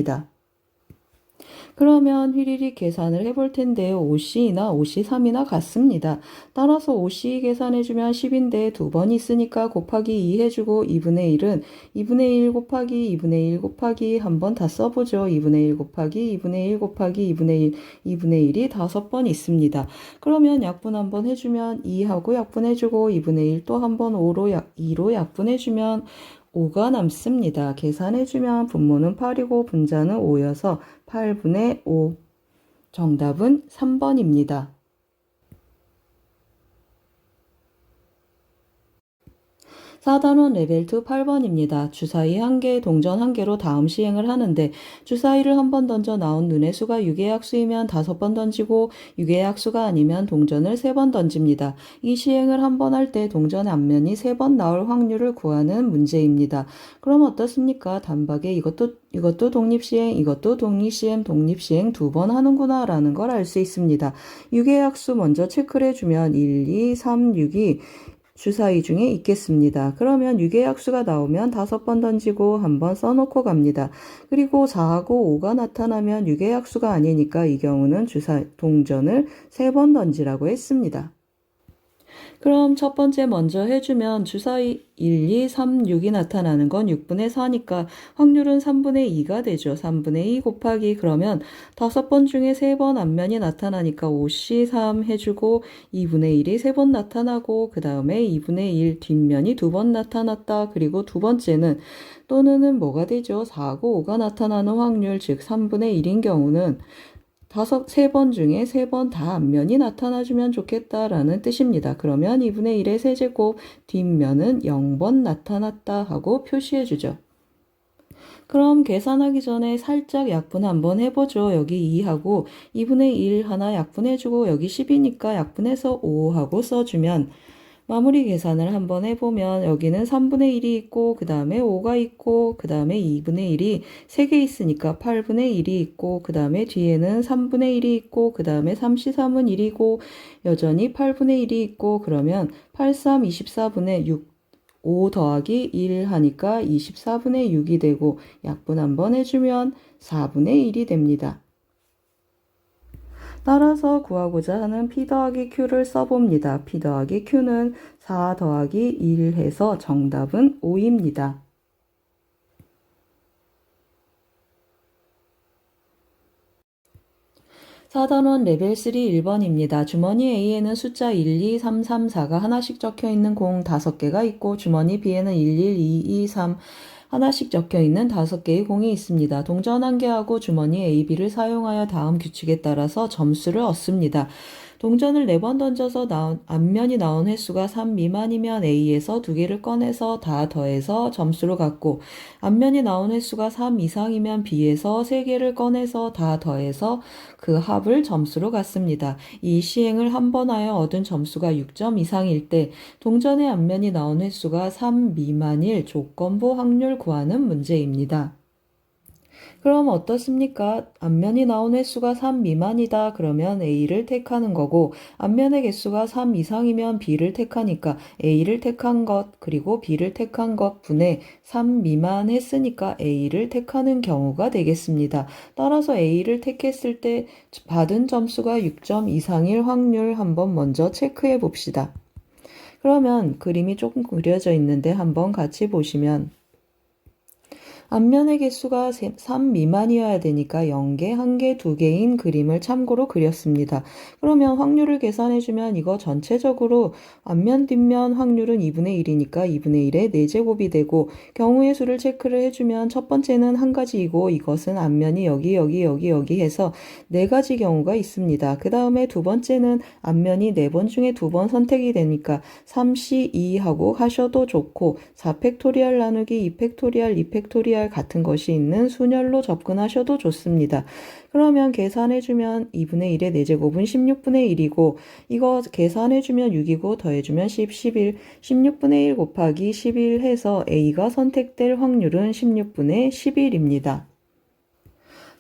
그러면 휘리릭 계산을 해볼 텐데요. OC나 OC3이나 같습니다. 따라서 OC 계산해주면 10인데 2번 있으니까 곱하기 2 해주고 2분의 1은 2분의 1 곱하기 2분의 1 곱하기 한번 다 써보죠. 2분의 1 곱하기 2분의 1 곱하기 2분의 1, 2분의 1이 5번 있습니다. 그러면 약분 한번 해주면 2하고 약분해주고 2분의 1 또 한번 2로 약분해주면 5가 남습니다. 계산해주면 분모는 8이고 분자는 5여서 8분의 5. 정답은 3번입니다. 4단원 레벨 2 8번입니다. 주사위 1개, 동전 1개로 다음 시행을 하는데 주사위를 한 번 던져 나온 눈의 수가 6의 약수이면 5번 던지고 6의 약수가 아니면 동전을 3번 던집니다. 이 시행을 한 번 할 때 동전의 앞면이 3번 나올 확률을 구하는 문제입니다. 그럼 어떻습니까? 단박에 이것도 독립시행, 이것도 독립시행, 독립시행 2번 하는구나 라는 걸 알 수 있습니다. 6의 약수 먼저 체크를 해주면 1, 2, 3, 6이 주사위 중에 있겠습니다. 그러면 6의 약수가 나오면 5번 던지고 한번 써놓고 갑니다. 그리고 4하고 5가 나타나면 6의 약수가 아니니까 이 경우는 동전을 3번 던지라고 했습니다. 그럼 첫 번째 먼저 해주면 주사위 1, 2, 3, 6이 나타나는 건 6분의 4니까 확률은 3분의 2가 되죠. 3분의 2 곱하기 그러면 5번 중에 3번 앞면이 나타나니까 5C 3 해주고 2분의 1이 3번 나타나고 그 다음에 2분의 1 뒷면이 2번 나타났다. 그리고 두 번째는 또는 뭐가 되죠? 4하고 5가 나타나는 확률 즉 3분의 1인 경우는 3번 중에 3번 다 앞면이 나타나주면 좋겠다라는 뜻입니다. 그러면 2분의 1의 세제곱 뒷면은 0번 나타났다 하고 표시해주죠. 그럼 계산하기 전에 살짝 약분 한번 해보죠. 여기 2하고 2분의 1 하나 약분해주고 여기 10이니까 약분해서 5 하고 써주면 마무리 계산을 한번 해보면 여기는 3분의 1이 있고 그 다음에 5가 있고 그 다음에 2분의 1이 3개 있으니까 8분의 1이 있고 그 다음에 뒤에는 3분의 1이 있고 그 다음에 3C3은 1이고 여전히 8분의 1이 있고 그러면 8, 3, 24분의 6 5 더하기 1 하니까 24분의 6이 되고 약분 한번 해주면 4분의 1이 됩니다. 따라서 구하고자 하는 P 더하기 Q를 써봅니다. P 더하기 Q는 4 더하기 1 해서 정답은 5입니다. 사단원 레벨 3 1번입니다. 주머니 A에는 숫자 1, 2, 3, 3, 4가 하나씩 적혀있는 공 5개가 있고 주머니 B에는 1, 1, 2, 2, 3 하나씩 적혀있는 5개의 공이 있습니다. 동전 1개하고 주머니 A, B를 사용하여 다음 규칙에 따라서 점수를 얻습니다. 동전을 4번 던져서 앞면이 나온 횟수가 3 미만이면 A에서 2개를 꺼내서 다 더해서 점수를 갖고 앞면이 나온 횟수가 3 이상이면 B에서 3개를 꺼내서 다 더해서 그 합을 점수로 갖습니다. 이 시행을 한 번 하여 얻은 점수가 6점 이상일 때 동전의 앞면이 나온 횟수가 3 미만일 조건부 확률 구하는 문제입니다. 그럼 어떻습니까? 앞면이 나온 횟수가 3 미만이다. 그러면 A를 택하는 거고 앞면의 개수가 3 이상이면 B를 택하니까 A를 택한 것 그리고 B를 택한 것 분의 3 미만 했으니까 A를 택하는 경우가 되겠습니다. 따라서 A를 택했을 때 받은 점수가 6점 이상일 확률 한번 먼저 체크해 봅시다. 그러면 그림이 조금 그려져 있는데 한번 같이 보시면 앞면의 개수가 3 미만이어야 되니까 0개, 1개, 2개인 그림을 참고로 그렸습니다. 그러면 확률을 계산해주면 이거 전체적으로 앞면, 뒷면 확률은 2분의 1이니까 2분의 1의 4제곱이 되고 경우의 수를 체크를 해주면 첫 번째는 한 가지이고 이것은 앞면이 여기 해서 4가지 경우가 있습니다. 그 다음에 두 번째는 앞면이 4번 중에 2번 선택이 되니까 3C2 하고 하셔도 좋고 4팩토리얼 나누기 2팩토리얼, 2팩토리얼 같은 것이 있는 순열로 접근하셔도 좋습니다. 그러면 계산해주면 2분의 1의 4제곱은 16분의 1이고 이거 계산해주면 6이고 더해주면 10, 11, 16분의 1 곱하기 11 해서 A가 선택될 확률은 16분의 11입니다.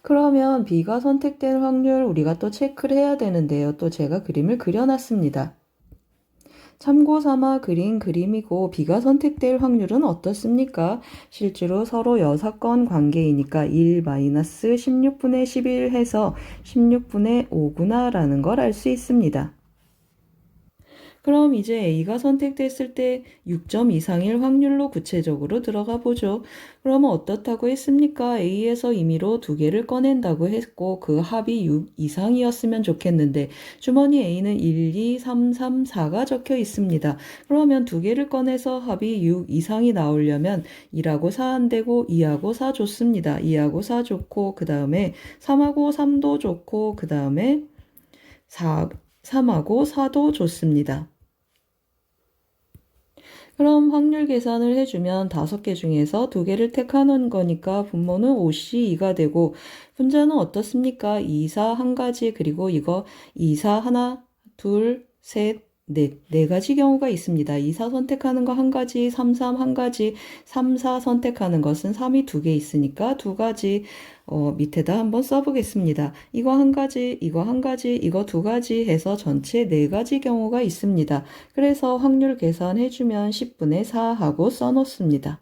그러면 B가 선택될 확률 우리가 또 체크를 해야 되는데요. 또 제가 그림을 그려놨습니다. 참고 삼아 그린 그림이고 B가 선택될 확률은 어떻습니까? 실제로 서로 여사건 관계이니까 1-16분의 11 해서 16분의 5구나 라는 걸 알 수 있습니다. 그럼 이제 A가 선택됐을 때 6점 이상일 확률로 구체적으로 들어가 보죠. 그러면 어떻다고 했습니까? A에서 임의로 두 개를 꺼낸다고 했고 그 합이 6 이상이었으면 좋겠는데 주머니 A는 1, 2, 3, 3, 4가 적혀 있습니다. 그러면 두 개를 꺼내서 합이 6 이상이 나오려면 1하고 4 안 되고 2하고 4 좋습니다. 2하고 4 좋고 그 다음에 3하고 3도 좋고 그 다음에 3하고 4도 좋습니다. 그럼 확률 계산을 해주면 5개 중에서 2개를 택하는 거니까 분모는 5C2가 되고 분자는 어떻습니까? 2, 4 한 가지 그리고 이거 2, 4 하나, 둘, 셋, 네 가지 경우가 있습니다. 2, 4 선택하는 거 한 가지, 3, 3 한 가지, 3, 4 선택하는 것은 3이 2개 있으니까 2가지 밑에다 한번 써보겠습니다. 이거 한 가지, 이거 한 가지, 이거 2가지 해서 전체 4가지 경우가 있습니다. 그래서 확률 계산해주면 10분의 4 하고 써놓습니다.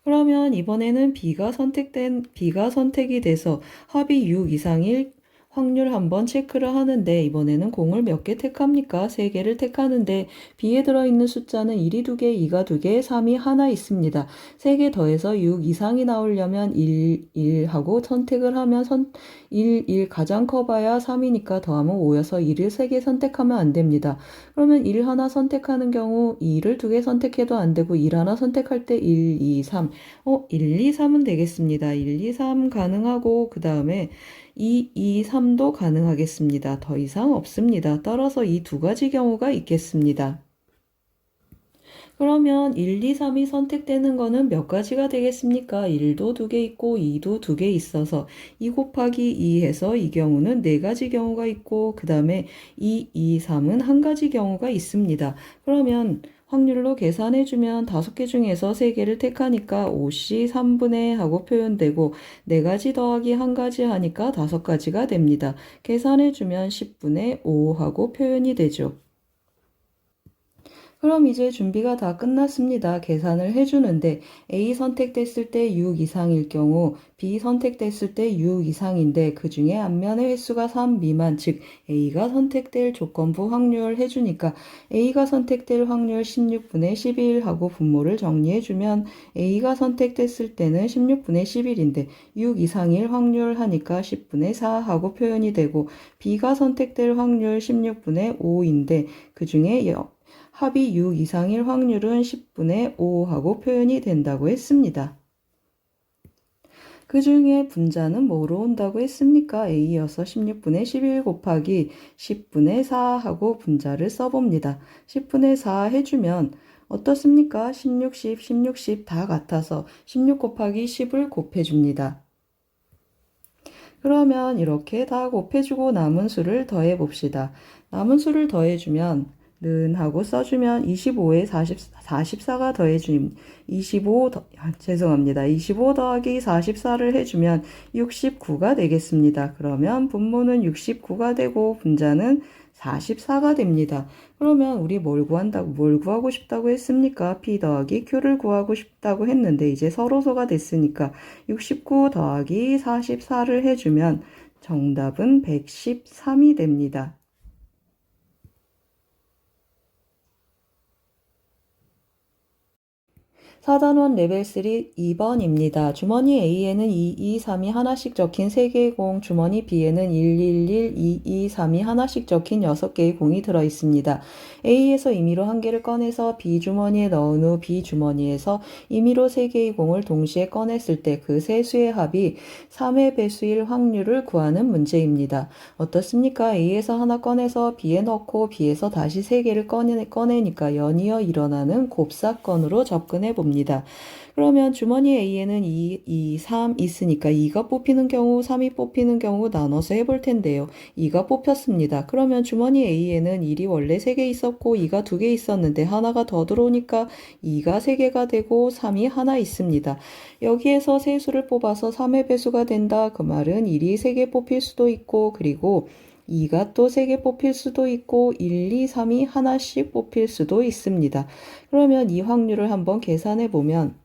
그러면 이번에는 B가 선택이 돼서 합이 6 이상일 확률 한번 체크를 하는데 이번에는 공을 몇 개 택합니까? 3개를 택하는데 B에 들어있는 숫자는 1이 2개, 2가 2개, 3이 하나 있습니다. 3개 더해서 6 이상이 나오려면 1 하고 선택을 하면 1 가장 커봐야 3이니까 더하면 5여서 1을 3개 선택하면 안 됩니다. 그러면 1 하나 선택하는 경우 2를 2개 선택해도 안 되고 1 하나 선택할 때 1, 2, 3 1, 2, 3은 되겠습니다. 1, 2, 3 가능하고 그 다음에 2, 2, 3도 가능하겠습니다. 더 이상 없습니다. 따라서 이 2가지 경우가 있겠습니다. 그러면 1, 2, 3이 선택되는 거는 몇 가지가 되겠습니까? 1도 2개 있고 2도 2개 있어서 2 곱하기 2 해서 이 경우는 4가지 경우가 있고 그 다음에 2, 2, 3은 한 가지 경우가 있습니다. 그러면 확률로 계산해주면 5개 중에서 3개를 택하니까 5C 3분의 하고 표현되고 4가지 더하기 1가지 하니까 5가지가 됩니다. 계산해주면 10분의 5 하고 표현이 되죠. 그럼 이제 준비가 다 끝났습니다. 계산을 해주는데 A 선택됐을 때 6 이상일 경우 B 선택됐을 때 6 이상인데 그 중에 앞면의 횟수가 3 미만 즉 A가 선택될 조건부 확률 해주니까 A가 선택될 확률 16분의 11 하고 분모를 정리해주면 A가 선택됐을 때는 16분의 11인데 6 이상일 확률 하니까 10분의 4 하고 표현이 되고 B가 선택될 확률 16분의 5인데 그 중에 합이 6 이상일 확률은 10분의 5 하고 표현이 된다고 했습니다. 그 중에 분자는 뭐로 온다고 했습니까? A여서 16분의 11 곱하기 10분의 4 하고 분자를 써봅니다. 10분의 4 해주면 어떻습니까? 16, 10, 16, 10 다 같아서 16 곱하기 10을 곱해줍니다. 그러면 이렇게 다 곱해주고 남은 수를 더해봅시다. 남은 수를 더해주면 는 하고 써주면 25에 44가 더해주면 25 더하기 44를 해주면 69가 되겠습니다. 그러면 분모는 69가 되고 분자는 44가 됩니다. 그러면 우리 뭘 구하고 싶다고 했습니까? P 더하기 Q를 구하고 싶다고 했는데 이제 서로소가 됐으니까 69 더하기 44를 해주면 정답은 113이 됩니다. 4단원 레벨 3 2번입니다. 주머니 A에는 2, 2, 3이 하나씩 적힌 3개의 공, 주머니 B에는 1, 1, 1, 2, 2, 3이 하나씩 적힌 6개의 공이 들어있습니다. A에서 임의로 1개를 꺼내서 B 주머니에 넣은 후 B 주머니에서 임의로 3개의 공을 동시에 꺼냈을 때 그 세 수의 합이 3의 배수일 확률을 구하는 문제입니다. 어떻습니까? A에서 하나 꺼내서 B에 넣고 B에서 다시 3개를 꺼내니까 연이어 일어나는 곱사건으로 접근해 봅니다. 그러면 주머니 A에는 2, 2, 3 있으니까 2가 뽑히는 경우, 3이 뽑히는 경우 나눠서 해볼 텐데요. 2가 뽑혔습니다. 그러면 주머니 A에는 1이 원래 3개 있었고 2가 2개 있었는데 하나가 더 들어오니까 2가 3개가 되고 3이 하나 있습니다. 여기에서 세 수를 뽑아서 3의 배수가 된다. 그 말은 1이 3개 뽑힐 수도 있고 그리고 2가 또 3개 뽑힐 수도 있고 1, 2, 3이 하나씩 뽑힐 수도 있습니다. 그러면 이 확률을 한번 계산해 보면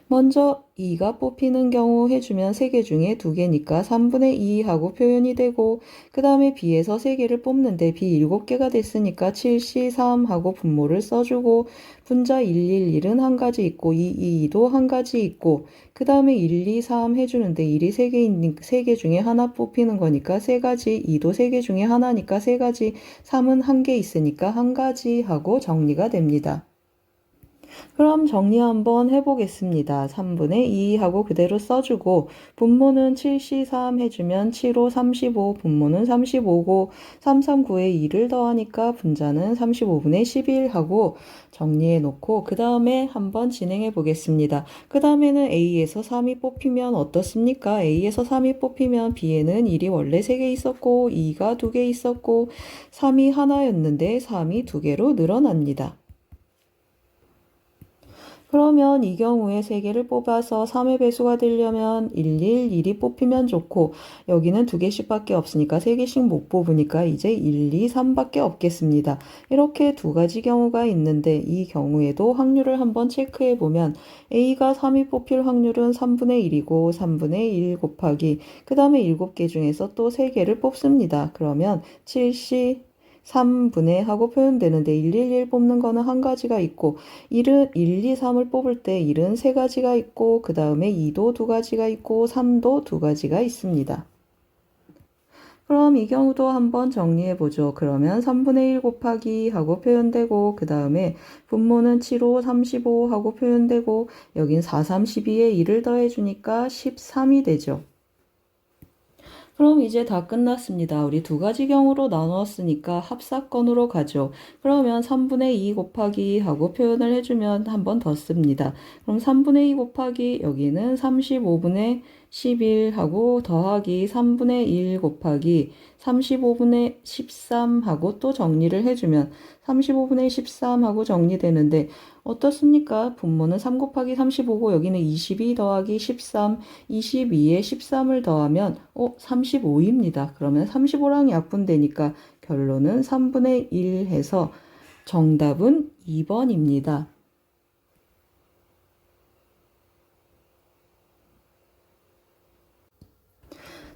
먼저 2가 뽑히는 경우 해주면 3개 중에 2개니까 3분의 2 하고 표현이 되고, 그 다음에 B에서 3개를 뽑는데 B 7개가 됐으니까 7C3 하고 분모를 써주고, 분자 111은 한 가지 있고 222도 한 가지 있고, 그 다음에 1, 2, 3 해주는데 1이 3개 중에 하나 뽑히는 거니까 3가지, 2도 3개 중에 하나니까 3가지, 3은 한 개 있으니까 한 가지 하고 정리가 됩니다. 그럼 정리 한번 해보겠습니다. 3분의 2 하고 그대로 써주고, 분모는 7C3 해주면 7, 5, 35, 분모는 35고 3, 3, 9에 2를 더하니까 분자는 35분의 11 하고 정리해 놓고, 그 다음에 한번 진행해 보겠습니다. 그 다음에는 A에서 3이 뽑히면 어떻습니까? A에서 3이 뽑히면 B에는 1이 원래 3개 있었고 2가 2개 있었고 3이 하나였는데 3이 2개로 늘어납니다. 그러면 이 경우에 3개를 뽑아서 3의 배수가 되려면 1, 1이 뽑히면 좋고, 여기는 2개씩 밖에 없으니까 3개씩 못 뽑으니까 이제 1, 2, 3밖에 없겠습니다. 이렇게 2가지 경우가 있는데, 이 경우에도 확률을 한번 체크해 보면 A가 3이 뽑힐 확률은 3분의 1이고 3분의 1 곱하기 그 다음에 7개 중에서 또 3개를 뽑습니다. 그러면 7C 3분의 하고 표현되는데 1, 1 뽑는 거는 한 가지가 있고 1은 1, 2, 3을 뽑을 때 1은 3가지가 있고 그 다음에 2도 2가지가 있고 3도 2가지가 있습니다. 그럼 이 경우도 한번 정리해 보죠. 그러면 3분의 1 곱하기 하고 표현되고 그 다음에 분모는 7, 5, 35 하고 표현되고 여긴 4, 32에 2를 더해 주니까 13이 되죠. 그럼 이제 다 끝났습니다. 우리 2가지 경우로 나누었으니까 합사건으로 가죠. 그러면 3분의 2 곱하기 하고 표현을 해주면 한 번 더 씁니다. 그럼 3분의 2 곱하기 여기는 35분의 11 하고 더하기 3분의 1 곱하기 35분의 13 하고 또 정리를 해주면 35분의 13 하고 정리되는데 어떻습니까? 분모는 3 곱하기 35고 여기는 22 더하기 13, 22에 13을 더하면 35입니다. 그러면 35랑 약분되니까 결론은 3분의 1 해서 정답은 2번입니다.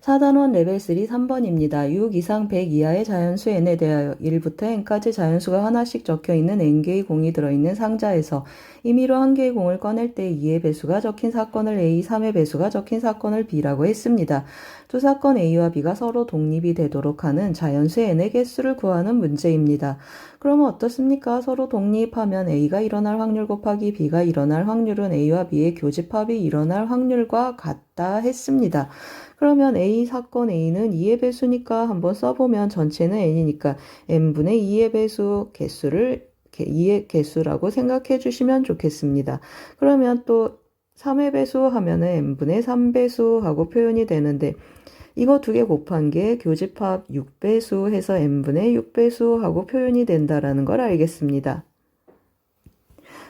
4단원 레벨 3 3번입니다. 6 이상 100 이하의 자연수 n에 대하여 1부터 n까지 자연수가 하나씩 적혀있는 n개의 공이 들어있는 상자에서 임의로 한 개의 공을 꺼낼 때 2의 배수가 적힌 사건을 A, 3의 배수가 적힌 사건을 B라고 했습니다. 두 사건 A와 B가 서로 독립이 되도록 하는 자연수 n의 개수를 구하는 문제입니다. 그러면 어떻습니까? 서로 독립하면 A가 일어날 확률 곱하기 B가 일어날 확률은 A와 B의 교집합이 일어날 확률과 같다 했습니다. 그러면 A 사건 A는 2의 배수니까 한번 써보면 전체는 n이니까 n분의 2의 배수 개수를 2의 개수라고 생각해 주시면 좋겠습니다. 그러면 또 3의 배수 하면은 n분의 3배수 하고 표현이 되는데 이거 2개 곱한 게 교집합 6배수 해서 n분의 6배수 하고 표현이 된다라는 걸 알겠습니다.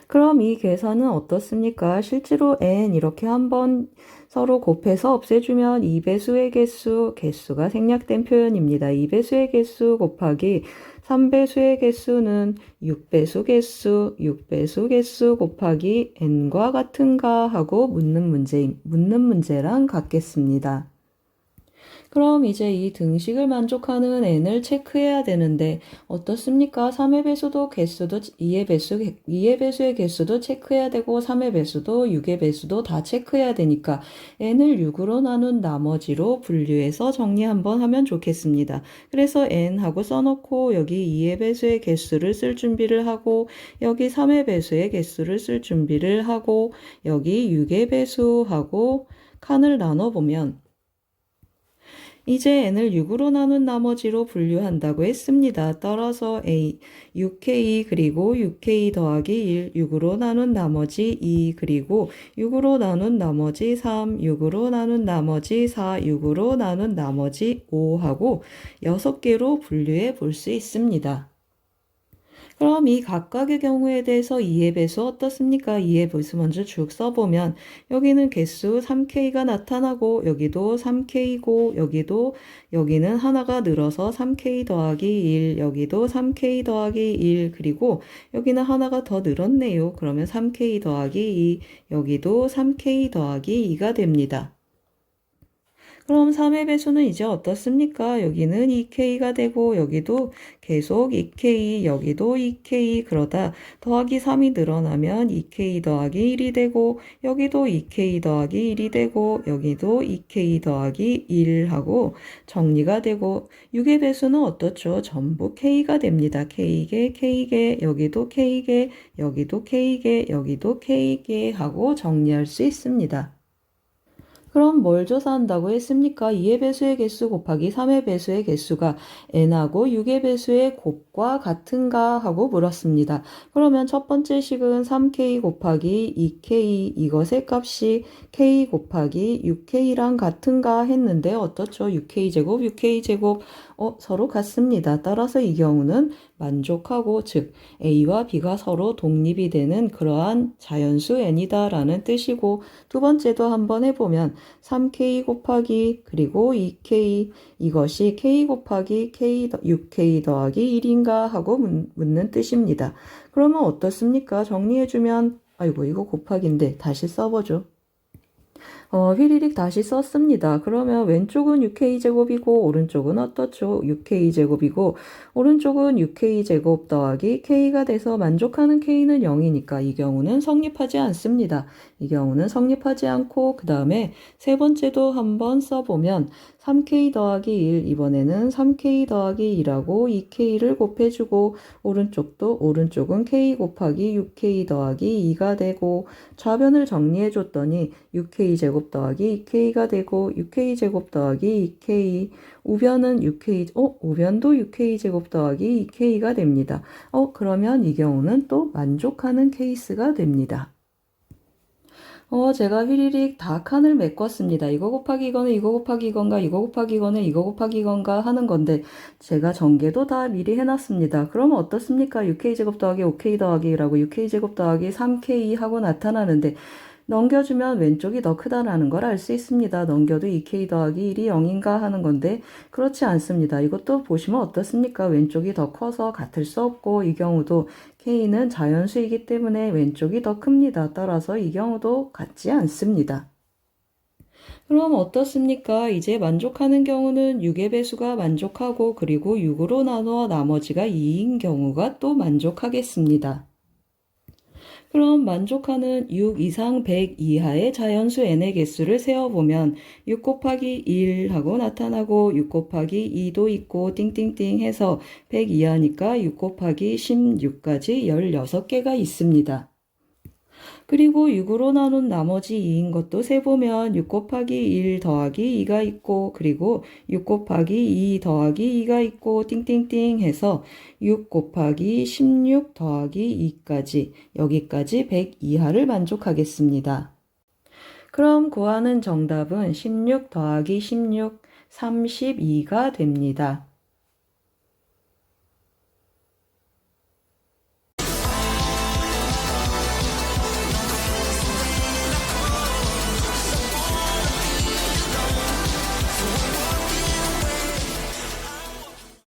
그럼 이 계산은 어떻습니까? 실제로 n 이렇게 한번 서로 곱해서 없애주면 2배수의 개수가 생략된 표현입니다. 2배수의 개수 곱하기 3배수의 개수는 6배수 개수 곱하기 n과 같은가 하고 묻는 문제랑 같겠습니다. 그럼 이제 이 등식을 만족하는 n을 체크해야 되는데 어떻습니까? 3의 배수도 개수도 2의 배수의 개수도 체크해야 되고 3의 배수도 6의 배수도 다 체크해야 되니까 n을 6으로 나눈 나머지로 분류해서 정리 한번 하면 좋겠습니다. 그래서 n하고 써놓고 여기 2의 배수의 개수를 쓸 준비를 하고 여기 3의 배수의 개수를 쓸 준비를 하고 여기 6의 배수하고 칸을 나눠보면 이제 n을 6으로 나눈 나머지로 분류한다고 했습니다. 따라서 6k 그리고 6k 더하기 1, 6으로 나눈 나머지 2 그리고 6으로 나눈 나머지 3, 6으로 나눈 나머지 4, 6으로 나눈 나머지 5 하고 6개로 분류해 볼 수 있습니다. 그럼 이 각각의 경우에 대해서 2의 배수 어떻습니까? 2의 배수 먼저 쭉 써보면 여기는 개수 3K가 나타나고 여기도 3K고 여기는 하나가 늘어서 3K 더하기 1, 여기도 3K 더하기 1, 그리고 여기는 하나가 더 늘었네요. 그러면 3K 더하기 2, 여기도 3K 더하기 2가 됩니다. 그럼 3의 배수는 이제 어떻습니까? 여기는 2K가 되고 여기도 계속 2K, 여기도 2K, 그러다 더하기 3이 늘어나면 2K 더하기 1이 되고 여기도 2K 더하기 1이 되고 여기도 2K 더하기 1하고 정리가 되고 6의 배수는 어떻죠? 전부 K가 됩니다. K개, K개, 여기도 K개, 여기도 K개, 여기도 K개 하고 정리할 수 있습니다. 그럼 뭘 조사한다고 했습니까? 2의 배수의 개수 곱하기 3의 배수의 개수가 n하고 6의 배수의 곱과 같은가 하고 물었습니다. 그러면 첫 번째 식은 3k 곱하기 2k, 이것의 값이 k 곱하기 6k랑 같은가 했는데 어떻죠? 6k제곱, 6k제곱 서로 같습니다. 따라서 이 경우는 만족하고, 즉 a와 b가 서로 독립이 되는 그러한 자연수 n이다 라는 뜻이고, 두 번째도 한번 해보면 3k 곱하기 그리고 2k, 이것이 k 곱하기 6k 더하기 1인가 하고 묻는 뜻입니다. 그러면 어떻습니까? 정리해주면 아이고 이거 곱하기인데 다시 써보죠. 휘리릭 다시 썼습니다. 그러면 왼쪽은 6k제곱이고 오른쪽은 어떻죠? 6k제곱이고 오른쪽은 6k제곱 더하기 k가 돼서 만족하는 k는 0이니까 이 경우는 성립하지 않습니다. 이 경우는 성립하지 않고 그 다음에 세 번째도 한번 써보면 3k 더하기 1, 이번에는 3k 더하기 2라고 2k를 곱해주고 오른쪽은 k 곱하기 6k 더하기 2가 되고 좌변을 정리해줬더니 6k제곱 더하기 2k가 되고 6k제곱 더하기 2k, 우변은 우변도 6k제곱 더하기 2k가 됩니다. 그러면 이 경우는 또 만족하는 케이스가 됩니다. 제가 휘리릭 다 칸을 메꿨습니다. 이거 곱하기 이거는 이거 곱하기 이건가, 이거 곱하기 이거는 이거 곱하기 이건가 하는 건데 제가 전개도 다 미리 해놨습니다. 그러면 어떻습니까? 6k제곱 더하기 5k 더하기라고 6k제곱 더하기 3k 하고 나타나는데 넘겨주면 왼쪽이 더 크다라는 걸 알 수 있습니다. 넘겨도 2k 더하기 1이 0인가 하는 건데 그렇지 않습니다. 이것도 보시면 어떻습니까? 왼쪽이 더 커서 같을 수 없고 이 경우도 k는 자연수이기 때문에 왼쪽이 더 큽니다. 따라서 이 경우도 같지 않습니다. 그럼 어떻습니까? 이제 만족하는 경우는 6의 배수가 만족하고 그리고 6으로 나누어 나머지가 2인 경우가 또 만족하겠습니다. 그럼 만족하는 6 이상 100 이하의 자연수 n의 개수를 세어보면 6 곱하기 1 하고 나타나고 6 곱하기 2도 있고 띵띵띵 해서 100 이하니까 6 곱하기 16까지 16개가 있습니다. 그리고 6으로 나눈 나머지 2인 것도 세보면 6 곱하기 1 더하기 2가 있고 그리고 6 곱하기 2 더하기 2가 있고 띵띵띵 해서 6 곱하기 16 더하기 2까지 여기까지 100 이하를 만족하겠습니다. 그럼 구하는 정답은 16 더하기 16, 32가 됩니다.